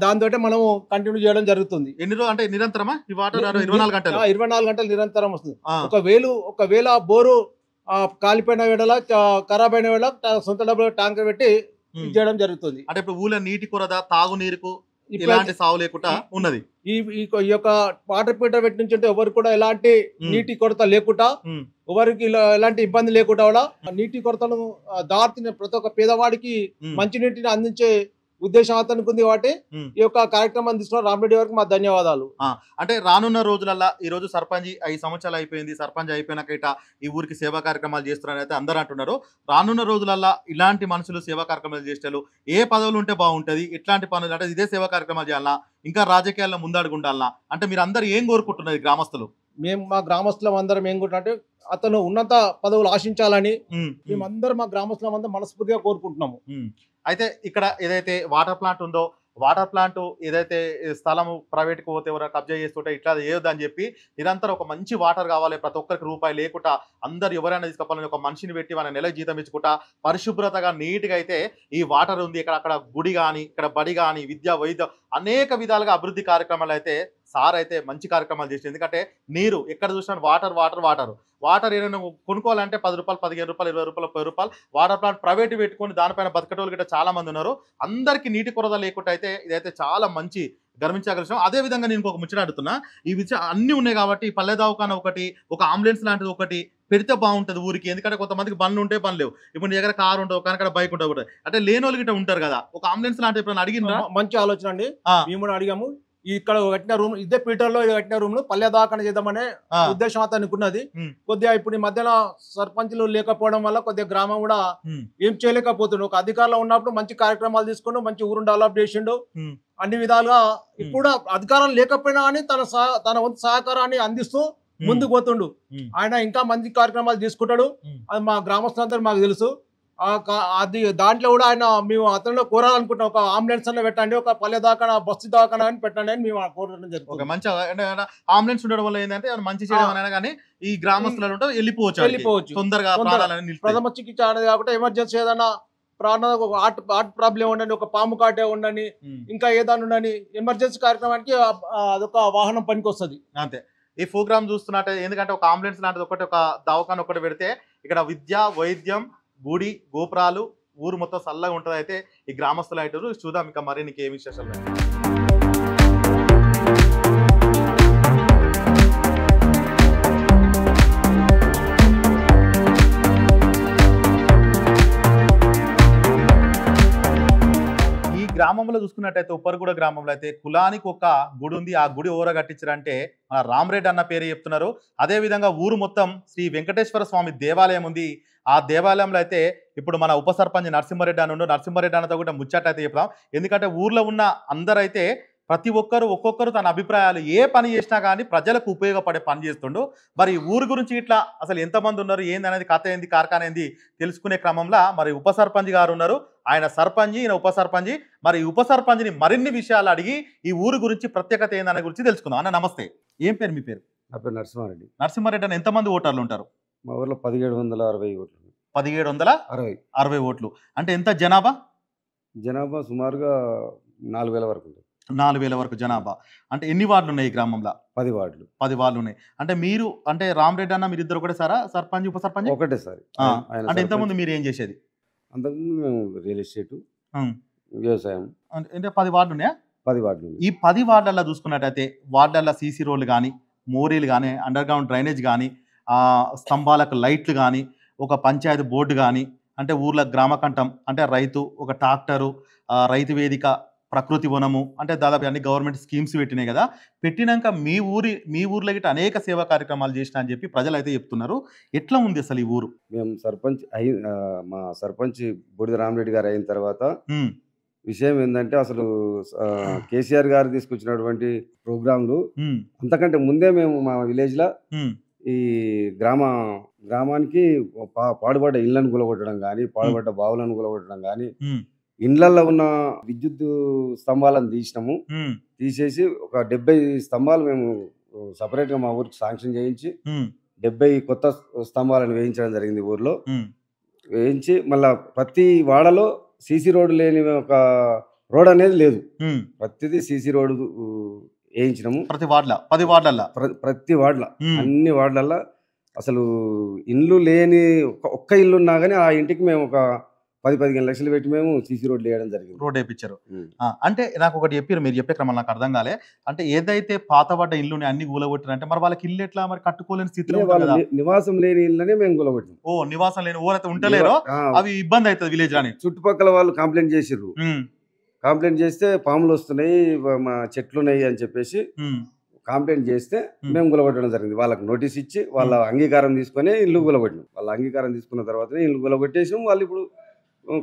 దాంతో మనం కంటిన్యూ చేయడం జరుగుతుంది. ఎన్ని రోజులు అంటే నిరంతరమా ఈ వాటర్? 24 గంటలు 24 గంటలు నిరంతరం వస్తుంది. ఒకవేళ బోరు కాలిపోయిన వేళ, ఖరాబ్ అయిన వేళ సొంత డబ్బులు ట్యాంకర్ పెట్టి చేయడం జరుగుతుంది. అంటే ఇప్పుడు ఊళ్ళో నీటి కొరత, తాగునీరుకు ఎలాంటి సాగు లేకుండా ఉన్నది. ఈ యొక్క వాటర్ ఫిల్టర్ పెట్టి నుంచి ఎవరు కూడా ఎలాంటి నీటి కొరత లేకుండా, ఎవరికి ఎలాంటి ఇబ్బంది లేకుండా కూడా నీటి కొరతను దాటిన ప్రతి ఒక్క పేదవాడికి మంచినీటిని అందించే ఉద్దేశం అతనికి ఉంది. కాబట్టి ఈ యొక్క కార్యక్రమాన్ని తీసుకున్న రామరెడ్డి గారికి మా ధన్యవాదాలు. అంటే రానున్న రోజులలో ఈ రోజు సర్పంచ్ 5 సంవత్సరాలు అయిపోయింది, సర్పంచ్ అయిపోయినాక ఇట ఈ ఊరికి సేవా కార్యక్రమాలు చేస్తున్నారని అయితే అందరూ అంటున్నారు. రానున్న రోజులలో ఇలాంటి మనుషులు సేవా కార్యక్రమాలు చేసేవాళ్ళు ఏ పదవులు ఉంటే బాగుంటది, ఎట్లాంటి పనులు, అంటే ఇదే సేవా కార్యక్రమాలు చేయాలన్నా, ఇంకా రాజకీయాల్లో ముందడుగు ఉండాలన్నా, అంటే మీరు అందరు ఏం కోరుకుంటున్నారు గ్రామస్తులు? మేము మా గ్రామస్తులం అందరం ఏం కోరుకుంటే అతను ఉన్నత పదవులు ఆశించాలని మేమందరం మా గ్రామస్తులం అందరం మనస్ఫూర్తిగా కోరుకుంటున్నాము. అయితే ఇక్కడ ఏదైతే వాటర్ ప్లాంట్ ఉందో, వాటర్ ప్లాంట్ ఏదైతే స్థలం ప్రైవేట్కి పోతే ఎవరైనా కబ్జా చేస్తుంటే ఇట్లా ఏదని చెప్పి నిరంతరం ఒక మంచి వాటర్ కావాలి, ప్రతి ఒక్కరికి రూపాయి లేకుండా అందరు ఎవరైనా తీసుకోవాలని ఒక మనిషిని పెట్టి మన నెల జీతం ఇచ్చుకుంటా పరిశుభ్రతగా నీట్గా అయితే ఈ వాటర్ ఉంది. అక్కడ గుడి కానీ, ఇక్కడ బడి కానీ, విద్య, వైద్యం అనేక విధాలుగా అభివృద్ధి కార్యక్రమాలు అయితే సార్ అయితే మంచి కార్యక్రమాలు చేసింది. ఎందుకంటే నీరు ఎక్కడ చూసినా వాటర్ వాటర్ వాటర్ వాటర్ ఏదైనా కొనుక్కోవాలంటే 10 రూపాయలు, 15 రూపాయలు, 20 రూపాయలు, 10 రూపాయలు వాటర్ ప్లాంట్ ప్రైవేట్ పెట్టుకొని దానిపైన బతకటోళ్ళు గిట్ట చాలా మంది ఉన్నారు. అందరికీ నీటి కొరత లేకుండా అయితే ఇదైతే చాలా మంచి గర్వించగల విషయం. అదే విధంగా నేను ఒక ముచ్చట అడుగుతున్నా, ఈ విషయం అన్ని ఉన్నాయి కాబట్టి పల్లె దవాఖాన ఒకటి, ఒక అంబులెన్స్ లాంటిది ఒకటి పెడితే బాగుంటుంది ఊరికి. ఎందుకంటే కొంతమందికి బండ్లు ఉంటే పని లేవు, ఇప్పుడు నీ దగ్గర కారు ఉండవు కానీ అక్కడ బైక్ ఉండవు, అంటే లేని వాళ్ళు గిట్ట ఉంటారు కదా, ఒక అంబులెన్స్ లాంటిది ఎప్పుడైనా అడిగినా? మంచి ఆలోచన అండి, మేము కూడా అడిగాము. ఇక్కడ కట్టిన రూమ్, ఇదే పీటర్ లో కట్టిన రూమ్ ను పల్లె దాఖలు చేద్దామనే ఉద్దేశం అతనికి ఉన్నది. కొద్దిగా ఇప్పుడు ఈ మధ్యన సర్పంచ్లు లేకపోవడం వల్ల కొద్దిగా గ్రామం కూడా ఏం చేయలేకపోతుండు. ఒక అధికారంలో ఉన్నప్పుడు మంచి కార్యక్రమాలు తీసుకుంటూ మంచి ఊరును డెవలప్ చేసిండు అన్ని విధాలుగా. ఇప్పుడు అధికారం లేకపోయినా అని తన వంతు సహకారాన్ని అందిస్తూ ముందుకు పోతుండు. ఆయన ఇంకా మంచి కార్యక్రమాలు తీసుకుంటాడు, అది మా గ్రామస్తులందరూ మాకు తెలుసు. అది దాంట్లో కూడా ఆయన మేము అతనిలో కోరాలనుకుంటాం, ఒక అంబులెన్స్ అన్న పెట్టండి, ఒక పల్లె దాకా బస్సు దాకా అని పెట్టండి అని మేము కోరడం జరుగుతుంది. మంచి అంబులెన్స్ ఉండడం వల్ల ఏంటంటే మంచి చేయడం కానీ ఈ గ్రామస్తులు వెళ్ళిపోవచ్చు తొందరగా. ప్రథమ చికిత్స అనేది కాకుండా ఎమర్జెన్సీ ఏదైనా హార్ట్ ప్రాబ్లం ఉండని, ఒక పాము కాటే ఉండని, ఇంకా ఏదైనా ఉండని ఎమర్జెన్సీ కార్యక్రమానికి అదొక వాహనం పనికి వస్తుంది. అంతే. ఈ ప్రోగ్రామ్ చూస్తున్నట్టే, ఎందుకంటే ఒక అంబులెన్స్ లాంటిది ఒకటి, ఒక దవాఖాన ఒకటి పెడితే ఇక్కడ విద్య, వైద్యం, గుడి, గోపురాలు, ఊరు మొత్తం చల్లగా ఉంటుంది. అయితే ఈ గ్రామస్తులు అంటారు. చూద్దాం ఇంకా మరి నీకు ఏమి విశేషాలు. గ్రామంలో చూసుకున్నట్టయితే ఉప్పర్గూడ గ్రామంలో అయితే కులానికి ఒక గుడి ఉంది. ఆ గుడి ఓర కట్టించారంటే మన రామరెడ్డి అన్న పేరు చెప్తున్నారు. అదేవిధంగా ఊరు మొత్తం శ్రీ వెంకటేశ్వర స్వామి దేవాలయం ఉంది. ఆ దేవాలయంలో అయితే ఇప్పుడు మన ఉప సర్పంచ్ నరసింహారెడ్డి అని ఉండు. నరసింహారెడ్డి అన్నతో కూడా ముచ్చట అయితే చెప్తాం. ఎందుకంటే ఊర్లో ఉన్న అందరైతే ప్రతి ఒక్కరు తన అభిప్రాయాలు ఏ పని చేసినా కానీ ప్రజలకు ఉపయోగపడే పని చేస్తుండు. మరి ఊరు గురించి ఇట్లా అసలు ఎంతమంది ఉన్నారు, ఏంది అనేది, కథ ఏంది, కార్ఖాన ఏంది తెలుసుకునే క్రమంలో మరి ఉప సర్పంచ్ గారు ఉన్నారు. ఆయన సర్పంచ్, ఈయన ఉప సర్పంచ్. మరి ఉప సర్పంచ్ని మరిన్ని విషయాలు అడిగి ఈ ఊరు గురించి ప్రత్యేకత ఏందనే గురించి తెలుసుకుందాం. అన్న నమస్తే, ఏం పేరు మీ పేరు? నా పేరు నరసింహారెడ్డి. నరసింహారెడ్డి అని ఎంతమంది ఓటర్లు ఉంటారు? మా ఊర్లో 1760 ఓట్లు. 1760 ఓట్లు అంటే ఎంత జనాభా? జనాభా సుమారుగా 4000 వరకు ఉంటుంది. 4000 వరకు జనాభా. అంటే ఎన్ని వార్డులు ఉన్నాయి ఈ గ్రామంలో? 10 వార్డులు. 10 వార్డులు ఉన్నాయి. అంటే మీరు అంటే రామరెడ్డి అన్న మీరు ఇద్దరు ఒకటే సారా సర్పంచ్ ఉప సర్పంచ్? ఒకటేసారి. అంటే ఇంతకుముందు మీరు ఏం చేసేది? అంతకుముందు మేము రియల్ ఎస్టేట్, వ్యవసాయం. అంటే 10 వార్డులు ఉన్నాయా? 10 వార్డులు. ఈ 10 వార్డులలో చూసుకున్నట్టయితే వార్డులలో సీసీ రోడ్లు కానీ, మోరీలు కానీ, అండర్ గ్రౌండ్ డ్రైనేజ్ కానీ, స్తంభాలకు లైట్లు కానీ, ఒక పంచాయతీ బోర్డు కానీ, అంటే ఊర్ల గ్రామకంఠం అంటే రైతు, ఒక ట్రాక్టరు, రైతు వేదిక, ప్రకృతి వనము, అంటే దాదాపు అన్ని గవర్నమెంట్ స్కీమ్స్ పెట్టినాయి కదా. పెట్టినాక మీ ఊర్లో గిట్ట అనేక సేవా కార్యక్రమాలు చేసిన అని చెప్పి ప్రజలు అయితే చెప్తున్నారు. ఎట్లా ఉంది అసలు ఈ ఊరు? మేము మా సర్పంచ్ బూడిద రామరెడ్డి గారు అయిన తర్వాత విషయం ఏంటంటే అసలు కేసీఆర్ గారు తీసుకొచ్చినటువంటి ప్రోగ్రాంలు అంతకంటే ముందే మేము మా విలేజ్లో ఈ గ్రామానికి పాడుపడ్డ ఇళ్లను కూలగొట్టడం కానీ, పాడుపడ్డ బావులను కూలగొట్టడం కానీ, ఇండ్లల్లో ఉన్న విద్యుత్ స్తంభాలను తీసేసి ఒక 70 స్తంభాలు మేము సపరేట్గా మా ఊరికి శాంక్షన్ చేయించి 70 కొత్త స్తంభాలను వేయించడం జరిగింది ఊర్లో. వేయించి మళ్ళా ప్రతి వాడలో సీసీ రోడ్డు లేని ఒక రోడ్ అనేది లేదు. ప్రతిదీ సీసీ రోడ్డు వేయించినాము. ప్రతి వార్డులో 10 వార్డులలో ప్రతి వార్డులో అన్ని వార్డులలో అసలు ఇండ్లు లేని ఒక్క ఇల్లు ఉన్నా కానీ ఆ ఇంటికి మేము ఒక 10-15 లక్షలు పెట్టి మేము సీసీ రోడ్లు వేయడం జరిగింది. రోడ్ వేయించారు. అంటే నాకు ఒకటి చెప్పారు, మీరు చెప్పే క్రమం నాకు అర్థం కాలే. అంటే ఏదైతే పాతబడ్డ ఇల్లుని అన్ని కూలగొట్టారంటే మరి వాళ్ళకి ఇల్లు ఎట్లా మరి కట్టుకోలేని స్థితిలో నివాసం లేని ఇళ్ళనే మేము కూలగొట్టాం. నివాసం లేని ఊరైతే ఉంటలేరు, అవి ఇబ్బంది అవుతుంది విలేజ్ అని చుట్టుపక్కల వాళ్ళు కంప్లైంట్ చేసిర్రు. కంప్లైంట్ చేస్తే పాములు వస్తున్నాయి, మా చెట్లు ఉన్నాయి అని చెప్పేసి కంప్లైంట్ చేస్తే మేము గులగొట్టడం జరిగింది. వాళ్ళకి నోటీస్ ఇచ్చి వాళ్ళ అంగీకారం తీసుకొని ఇల్లు గులగొట్టినాం. వాళ్ళ అంగీకారం తీసుకున్న తర్వాతనే ఇల్లు గులగొట్టేసాం. వాళ్ళు ఇప్పుడు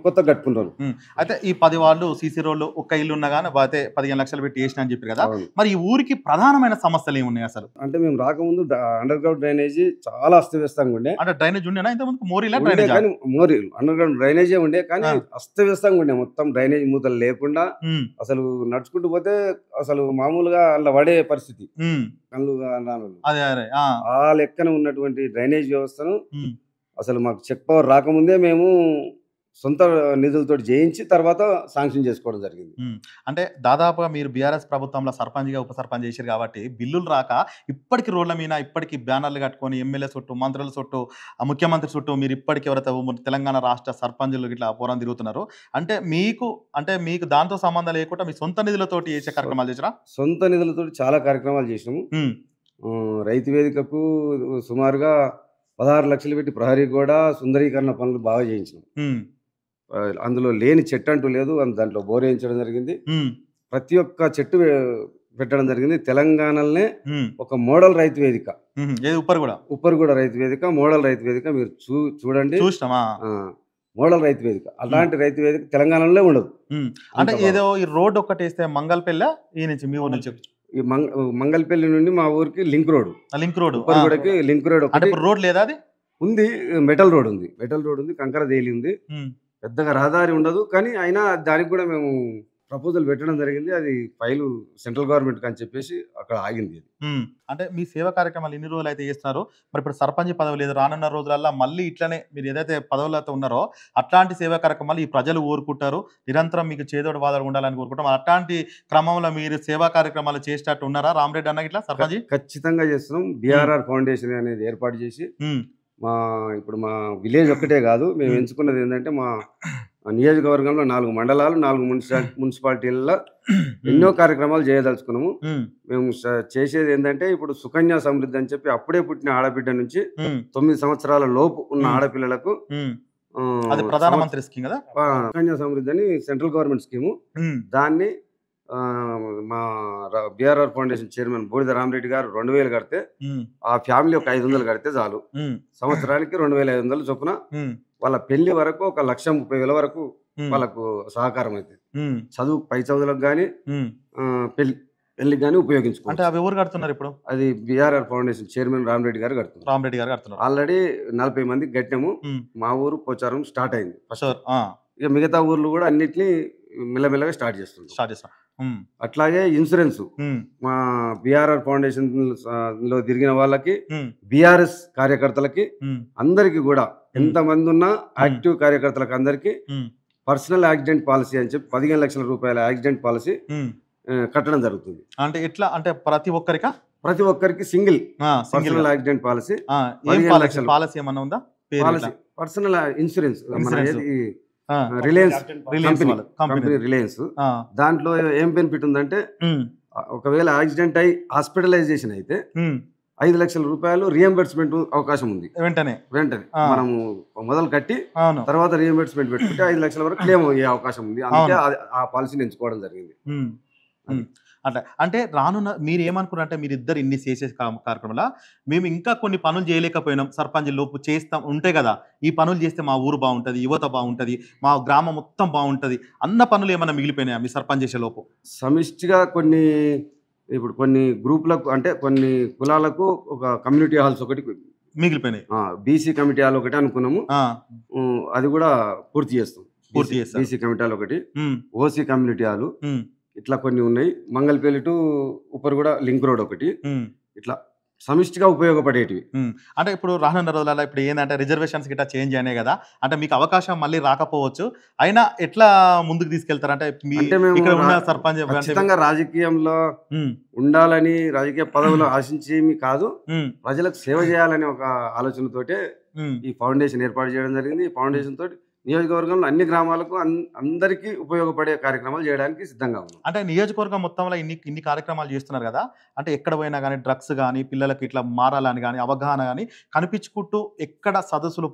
కొత్త కట్టుకుంటారు. అయితే ఈ 10 వార్డులు సీసీ రోడ్లు ఒక్క ఇల్లు ఉన్నా కానీ అయితే 15 లక్షలు పెట్టి వేసిన అని చెప్పారు కదా. మరి ఈ ఊరికి ప్రధానమైన సమస్యలు ఏమున్నాయి అసలు? అంటే మేము రాకముందు అండర్ గ్రౌండ్ డ్రైనేజీ చాలా అస్తవ్యస్తంగా ఉండే. అంటే డ్రైనేజ్ ఉండేనా ఇంతకుముందు? మోరీలు అండర్ గ్రౌండ్ డ్రైనేజీ ఉండే కానీ అస్తవ్యస్తంగా ఉండే. మొత్తం డ్రైనేజ్ మూతలు లేకుండా అసలు నడుచుకుంటూ పోతే అసలు మామూలుగా అలా పడే పరిస్థితి. కళ్ళు ఆ లెక్కన ఉన్నటువంటి డ్రైనేజ్ వ్యవస్థను అసలు మాకు చెక్ పవర్ రాకముందే మేము సొంత నిధులతో చేయించి తర్వాత శాంక్షన్ చేసుకోవడం జరిగింది. అంటే దాదాపుగా మీరు బీఆర్ఎస్ ప్రభుత్వంలో సర్పంచ్గా ఉప సర్పంచ్ చేశారు కాబట్టి బిల్లులు రాక ఇప్పటికి రోడ్ల మీద ఇప్పటికి బ్యానర్లు కట్టుకొని ఎమ్మెల్యే చుట్టూ, మంత్రుల చుట్టూ, ముఖ్యమంత్రి చుట్టూ మీరు ఇప్పటికి ఎవరైతే తెలంగాణ రాష్ట్ర సర్పంచులు ఇట్లా పోరాటం తిరుగుతున్నారు. అంటే మీకు దాంతో సంబంధం లేకుండా మీ సొంత నిధులతోటి చేసే కార్యక్రమాలు చేసినా? సొంత నిధులతో చాలా కార్యక్రమాలు చేసినాము. రైతు వేదికకు సుమారుగా 16 లక్షలు పెట్టి ప్రహరీ కూడా సుందరీకరణ పనులు బాగా చేయించినాం. అందులో లేని చెట్టు అంటూ లేదు. దాంట్లో బోర్ వేయించడం జరిగింది. ప్రతి ఒక్క చెట్టు పెట్టడం జరిగింది. తెలంగాణలోనే ఒక మోడల్ రైతు వేదిక ఉప్పర్గూడ రైతు వేదిక, మోడల్ రైతు వేదిక. మీరు చూడండి, మోడల్ రైతు వేదిక. అలాంటి రైతు వేదిక తెలంగాణలో ఉండదు. అంటే ఏదో ఈ రోడ్ ఒక్కటి వేస్తే మంగళపల్లి ఈ నుంచి మీ ఊరు నుంచి ఈ మంగళపల్లి నుండి మా ఊరికి లింక్ రోడ్ ఉప్పర్గూడకి లింక్ రోడ్. రోడ్ లేదా? అది ఉంది. మెటల్ రోడ్ ఉంది. కంకర దేలి ఉంది. పెద్దగా రహదారి ఉండదు. కానీ అయినా దానికి కూడా మేము ప్రపోజల్ పెట్టడం జరిగింది. అది ఫైలు సెంట్రల్ గవర్నమెంట్ అని చెప్పేసి అక్కడ ఆగింది. అంటే మీ సేవా కార్యక్రమాలు ఎన్ని రోజులు అయితే చేస్తున్నారు? మరి ఇప్పుడు సర్పంచ్ పదవి లేదు, రానున్న రోజులలో మళ్ళీ ఇట్లనే మీరు ఏదైతే పదవులతో ఉన్నారో అట్లాంటి సేవా కార్యక్రమాలు ఈ ప్రజలు కోరుకుంటారు. నిరంతరం మీకు చేదోడు వాదోడు ఉండాలని కోరుకుంటాం. అట్లాంటి క్రమంలో మీరు సేవా కార్యక్రమాలు చేసేటట్టు ఉన్నారా రామరెడ్డి అన్న ఇట్లా సర్పంచ్? ఖచ్చితంగా చేస్తున్నాం. BRR ఫౌండేషన్ అనేది ఏర్పాటు చేసి ఇప్పుడు మా విలేజ్ ఒక్కటే కాదు, మేము ఎంచుకున్నది ఏంటంటే మా నియోజకవర్గంలో 4 మండలాలు, 4 మున్సిపాలిటీలలో ఎన్నో కార్యక్రమాలు చేయదలుచుకున్నాము. మేము చేసేది ఏంటంటే ఇప్పుడు సుకన్య సమృద్ధి అని చెప్పి అప్పుడే పుట్టిన ఆడబిడ్డ నుంచి 9 సంవత్సరాల లోపు ఉన్న ఆడపిల్లలకు అది ప్రధానమంత్రి స్కీమ్ కదా, కన్యా సమృద్ధి అని సెంట్రల్ గవర్నమెంట్ స్కీము. దాన్ని మా బిఆర్ఆర్ ఫౌండేషన్ చైర్మన్ బూడిద రామరెడ్డి గారు 2000 కడితే ఆ ఫ్యామిలీ ఒక 500 కడితే చాలు, సంవత్సరానికి 2500 చొప్పున వాళ్ళ పెళ్లి వరకు 1,30,000 వరకు వాళ్ళకు సహకారం అవుతుంది. చదువు పై చదువులకు కానీ పెళ్లికి కానీ ఉపయోగించుకో. అంటే అవి ఎవరు కడుతున్నారు ఇప్పుడు? అది బిఆర్ఆర్ ఫౌండేషన్ చైర్మన్ రామరెడ్డి గారు కడుతున్నారు. ఆల్రెడీ 40 మందికి కట్టినాము. మా ఊరు పోచారం స్టార్ట్ అయింది. ఇక మిగతా ఊర్లు కూడా అన్నిటినీ మెల్లమెల్లగా స్టార్ట్ చేస్తాం. అట్లాగే ఇన్సూరెన్స్ మా బిఆర్ఆర్ ఫౌండేషన్ లో తిరిగిన వాళ్ళకి, బిఆర్ఎస్ కార్యకర్తలకి అందరికి కూడా ఎంతమంది ఉన్నా యాక్టివ్ కార్యకర్తలకు అందరికి పర్సనల్ యాక్సిడెంట్ పాలసీ అని చెప్పి 15 లక్షల రూపాయల యాక్సిడెంట్ పాలసీ కట్టడం జరుగుతుంది. అంటే ఎట్లా అంటే ప్రతి ఒక్కరికి single personal accident policy. Policy ఏమన్నా ఉందా? Personal insurance Reliance company Reliance. దాంట్లో ఏం బెనిఫిట్ ఉందంటే ఒకవేళ యాక్సిడెంట్ అయి హాస్పిటలైజేషన్ అయితే 5 లక్షల రూపాయలు రియంబర్స్మెంట్ అవకాశం ఉంది. వెంటనే మనము మొదలు కట్టి తర్వాత రియంబర్స్మెంట్ పెట్టుకుంటే 5 లక్షల వరకు క్లెయిమ్ అయ్యే అవకాశం ఉంది. అందుకే ఆ పాలసీని ఎంచుకోవడం జరిగింది. అంటే రానున్న మీరు ఏమనుకున్నారు అంటే మీరు ఇద్దరు ఇన్ని చేసే కార్యక్రమంలో మేము ఇంకా కొన్ని పనులు చేయలేకపోయినాం, సర్పంచ్ లోపు చేస్తాం ఉంటాయి కదా, ఈ పనులు చేస్తే మా ఊరు బాగుంటుంది, యువత బాగుంటుంది, మా గ్రామం మొత్తం బాగుంటుంది అన్న పనులు ఏమైనా మిగిలిపోయినాయా మీ సర్పంచ్ చేసే లోపు? సమిష్టిగా కొన్ని గ్రూపులకు అంటే కొన్ని కులాలకు ఒక కమ్యూనిటీ హాల్స్ ఒకటి మిగిలిపోయినాయి. బీసీ కమిటీ హాల్ ఒకటి అనుకున్నాము, అది కూడా పూర్తి చేస్తాం. బీసీ కమిటీ హాల్ ఒకటి, ఓసీ కమ్యూనిటీ హాల్, ఇట్లా కొన్ని ఉన్నాయి. మంగళపల్లి టు ఉప్పర్ కూడా లింక్ రోడ్ ఒకటి, ఇట్లా సమిష్టిగా ఉపయోగపడేటివి. అంటే ఇప్పుడు రానున్న రోజులలో ఇప్పుడు ఏంటంటే రిజర్వేషన్స్ గిట్లా చేంజ్ అయినాయి కదా, అంటే మీకు అవకాశం మళ్ళీ రాకపోవచ్చు, అయినా ఎట్లా ముందుకు తీసుకెళ్తారు? అంటే ఇక్కడ ఉన్న సర్పంచ్ ఖచ్చితంగా రాజకీయంలో ఉండాలని, రాజకీయ పదవులు ఆశించేమి కాదు, ప్రజలకు సేవ చేయాలనే ఒక ఆలోచనతోటే ఈ ఫౌండేషన్ ఏర్పాటు చేయడం జరిగింది. ఈ ఫౌండేషన్ తోటి నియోజకవర్గంలో అన్ని గ్రామాలకు అందరికీ ఉపయోగపడే కార్యక్రమాలు చేయడానికి సిద్ధంగా ఉన్నాం. అంటే నియోజకవర్గం మొత్తంలో ఇన్ని కార్యక్రమాలు చేస్తున్నారు కదా, అంటే ఎక్కడ పోయినా కానీ డ్రగ్స్ కానీ పిల్లలకి ఇట్లా మారాలని కానీ అవగాహన కానీ కనిపించుకుంటూ ఎక్కడ సదస్సులు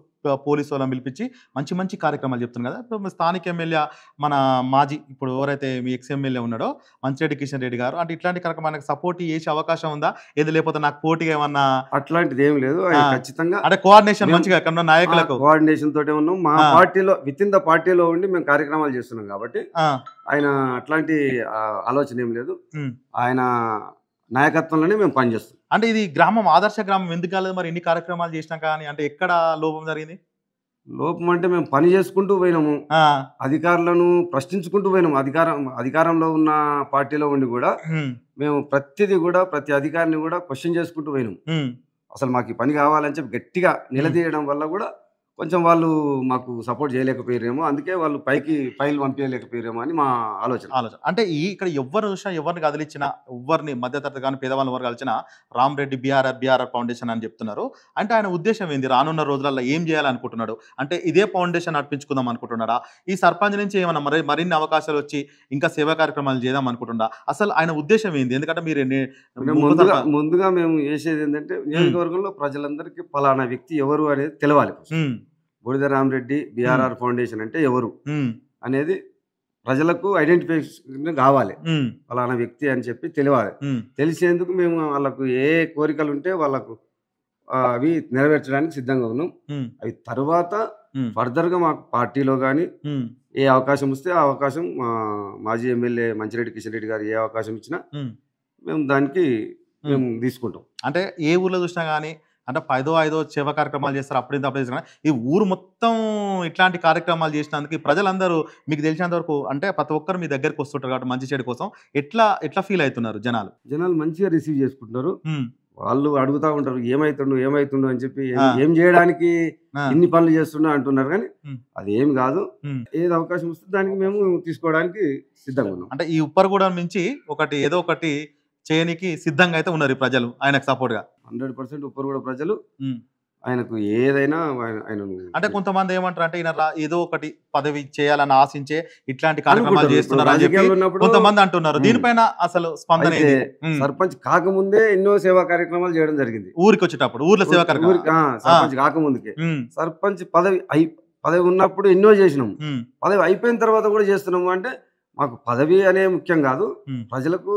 పోలీసు వాళ్ళని పిలిపించి మంచి మంచి కార్యక్రమాలు చెప్తున్నారు కదా. ఇప్పుడు స్థానిక ఎమ్మెల్యే మన మాజీ ఇప్పుడు ఎవరైతే మీ ఎక్స్ ఎమ్మెల్యే ఉన్నాడో మంచిరెడ్డి కిషన్ రెడ్డి గారు, అంటే ఇట్లాంటి కార్యక్రమానికి సపోర్ట్ చేసే అవకాశం ఉందా? ఏది లేకపోతే నాకు పోటీగా ఏమన్నా అట్లాంటిది ఏం లేదు, ఖచ్చితంగా అంటే కోఆర్డినేషన్ మంచిగా ఎక్కడ నాయకులకు కోఆర్డినేషన్ తోటే ఉన్నాం. మా పార్టీలో విత్ ఇన్ ద పార్టీలో ఉండి మేము కార్యక్రమాలు చేస్తున్నాం కాబట్టి ఆయన అట్లాంటి ఆలోచన ఏం లేదు, ఆయన నాయకత్వంలోనే మేము పనిచేస్తాం. అంటే ఇది గ్రామం ఆదర్శ గ్రామం ఎందుకు కాలేదు మరి ఇన్ని కార్యక్రమాలు చేసినా కానీ? అంటే ఎక్కడ లోపం జరిగింది? లోపం అంటే మేము పని చేసుకుంటూ పోయినాము, అధికారులను ప్రశ్నించుకుంటూ పోయినాము. అధికారంలో ఉన్న పార్టీలో ఉండి కూడా మేము ప్రతి అధికారిని కూడా క్వశ్చన్ చేసుకుంటూ పోయినాము. అసలు మాకు ఈ పని కావాలని చెప్పి గట్టిగా నిలదీయడం వల్ల కూడా కొంచెం వాళ్ళు మాకు సపోర్ట్ చేయలేకపోయారేమో, అందుకే వాళ్ళు ఫైల్ పంపించలేకపోయారేమో అని మా ఆలోచన. అంటే ఇక్కడ ఎవరు చూసినా ఎవరిని కదిలిచ్చినా ఎవరిని మధ్యతరగతి కానీ పేదవాళ్ళని ఎవరు కలిసినా రామరెడ్డి బిఆర్ఆర్ ఫౌండేషన్ అని చెప్తున్నారు. అంటే ఆయన ఉద్దేశం ఏంది? రానున్న రోజులలో ఏం చేయాలనుకుంటున్నాడు? అంటే ఇదే ఫౌండేషన్ నడిపించుకుందాం అనుకుంటున్నాడా? ఈ సర్పంచ్ నుంచి ఏమన్నా మరిన్ని అవకాశాలు వచ్చి ఇంకా సేవా కార్యక్రమాలు చేద్దాం అనుకుంటున్నా? అసలు ఆయన ఉద్దేశం ఏంది? ఎందుకంటే మీరు ముందుగా మేము చేసేది ఏంటంటే నియోజకవర్గంలో ప్రజలందరికీ ఫలానా వ్యక్తి ఎవరు అనేది తెలవాలి. బూడిద రామరెడ్డి బిఆర్ఆర్ ఫౌండేషన్ అంటే ఎవరు అనేది ప్రజలకు ఐడెంటిఫికేషన్ కావాలి, ఫలానా వ్యక్తి అని చెప్పి తెలియాలి. తెలిసేందుకు మేము వాళ్ళకు ఏ కోరికలు ఉంటే వాళ్ళకు అవి నెరవేర్చడానికి సిద్ధంగా ఉన్నాం. అవి తర్వాత ఫర్దర్గా మాకు పార్టీలో కానీ ఏ అవకాశం వస్తే ఆ అవకాశం మాజీ ఎమ్మెల్యే మంచిరెడ్డి కిషన్ రెడ్డి గారు ఏ అవకాశం ఇచ్చినా మేము దానికి మేము తీసుకుంటాం. అంటే ఏ ఊర్లో చూసినా కానీ అంటే 5 సేవా కార్యక్రమాలు చేస్తారు, అప్పుడు చేస్తారు. ఈ ఊరు మొత్తం ఇట్లాంటి కార్యక్రమాలు చేసినందుకు ప్రజలందరూ మీకు తెలిసినంత వరకు అంటే ప్రతి ఒక్కరు మీ దగ్గరికి వస్తుంటారు కాబట్టి మంచి చెడు కోసం ఎట్లా ఫీల్ అవుతున్నారు? జనాలు మంచిగా రిసీవ్ చేసుకుంటున్నారు. వాళ్ళు అడుగుతా ఉంటారు ఏమైతుండు అని చెప్పి, ఏం చేయడానికి ఇన్ని పనులు చేస్తున్నా అంటున్నారు. కానీ అది ఏమి కాదు, ఏది అవకాశం వస్తే దానికి మేము తీసుకోవడానికి సిద్ధంగా ఉన్నాం. అంటే ఈ ఉప్పరగూడెం నుంచి ఏదో ఒకటి చేయడానికి సిద్ధంగా అయితే ఉన్నారు ప్రజలు ఆయనకు సపోర్ట్ గా. 100% ఉప్పరగూడెం ప్రజలు ఆయనకు ఏదైనా ఆయన అంటే కొంతమంది ఏమంటారు అంటే ఈయన ఏదో ఒకటి పదవి చేయాలని ఆశించే ఇట్లాంటి కార్యక్రమాలు చేస్తున్నారు అని చెప్పి కొంతమంది అంటున్నారు. దీనిపైన అసలు స్పందన? సర్పంచ్ కాకముందే ఎన్నో సేవా కార్యక్రమాలు చేయడం జరిగింది. ఊరికి వచ్చేటప్పుడు ఊర్లో సేవా కార్యక్రమం సర్పంచ్ కాకముందుకే సర్పంచ్ పదవి ఉన్నప్పుడు ఎన్నో చేసినాం, పదవి అయిపోయిన తర్వాత కూడా చేస్తున్నాము. అంటే మాకు పదవి అనే ముఖ్యం కాదు, ప్రజలకు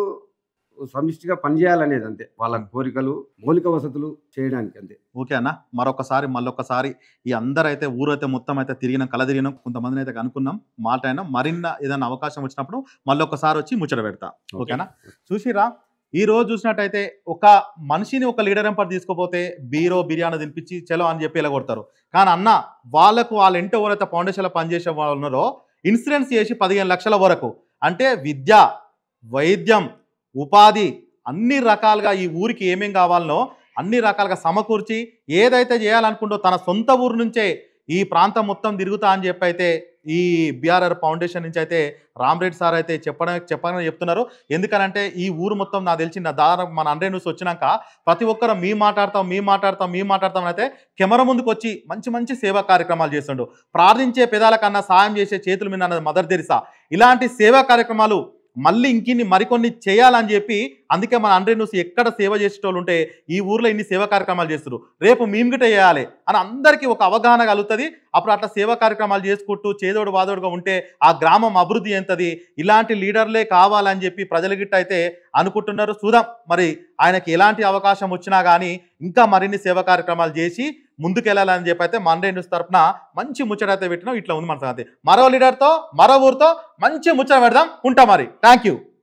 సమిష్టిగా పనిచేయాలనేది అంతే. వాళ్ళ కోరికలు, మౌలిక వసతులు చేయడానికి అంతే. ఓకే అన్న, మళ్ళొకసారి ఈ అందరైతే ఊరైతే మొత్తం అయితే తిరిగినాం, కల తిరిగినాం, కొంతమందిని అయితే కనుక్కున్నాం, మాట్లాడినాం. మరిన్న ఏదైనా అవకాశం వచ్చినప్పుడు మళ్ళొకసారి వచ్చి ముచ్చట పెడతా. ఓకేనా? చూసిరా, ఈ రోజు చూసినట్టయితే ఒక మనిషిని ఒక లీడర్ ఎంపర్ తీసుకోపోతే బీరో బిర్యానీ తినిపించి చలో అని చెప్పి ఇలా కొడతారు. కానీ అన్న వాళ్ళ ఇంటి ఎవరైతే ఫౌండేషన్లో పనిచేసే వాళ్ళు ఉన్నారో ఇన్సూరెన్స్ చేసి 15 లక్షల వరకు, అంటే విద్య, వైద్యం, ఉపాధి అన్ని రకాలుగా ఈ ఊరికి ఏమేం కావాలనో అన్ని రకాలుగా సమకూర్చి ఏదైతే చేయాలనుకుంటో తన సొంత ఊరు నుంచే ఈ ప్రాంతం మొత్తం తిరుగుతా అని చెప్పి అయితే ఈ బిఆర్ఆర్ ఫౌండేషన్ నుంచి అయితే రామరెడ్డి సార్ అయితే చెప్పని చెప్తున్నారు. ఎందుకనంటే ఈ ఊరు మొత్తం నాకు తెలిసిన దాదాపు మన 100 న్యూస్ వచ్చినాక ప్రతి ఒక్కరు మీ మాట్లాడతాం అయితే కెమెరా ముందుకు వచ్చి మంచి సేవా కార్యక్రమాలు చేస్తుండు. ప్రార్థించే పెదాల కన్నా సాయం చేసే చేతుల మీద అన్నది మదర్ తెరిసా. ఇలాంటి సేవా కార్యక్రమాలు మళ్ళీ మరికొన్ని చేయాలని చెప్పి అందుకే మన 100 న్యూస్ ఎక్కడ సేవ చేసేటోళ్ళు ఉంటే ఈ ఊర్లో ఇన్ని సేవా కార్యక్రమాలు చేస్తారు, రేపు మేము గిట్ట చేయాలి అని అందరికీ ఒక అవగాహన కలుగుతుంది. అప్పుడు అట్లా సేవా కార్యక్రమాలు చేసుకుంటూ చేదోడు వాదోడుగా ఉంటే ఆ గ్రామం అభివృద్ధి ఎంతది. ఇలాంటి లీడర్లే కావాలని చెప్పి ప్రజల గిట్ట అయితే అనుకుంటున్నారు. చూద్దాం మరి ఆయనకి ఎలాంటి అవకాశం వచ్చినా కానీ ఇంకా మరిన్ని సేవా కార్యక్రమాలు చేసి ముందుకెళ్ళాలని చెప్పి అయితే మన 100 న్యూస్ తరఫున మంచి ముచ్చట అయితే పెట్టినాం. ఇట్లా ఉంది మన సంగతి. మరో లీడర్తో మరో ఊరితో మంచి ముచ్చట పెడదాం. ఉంటా మరి. Thank you.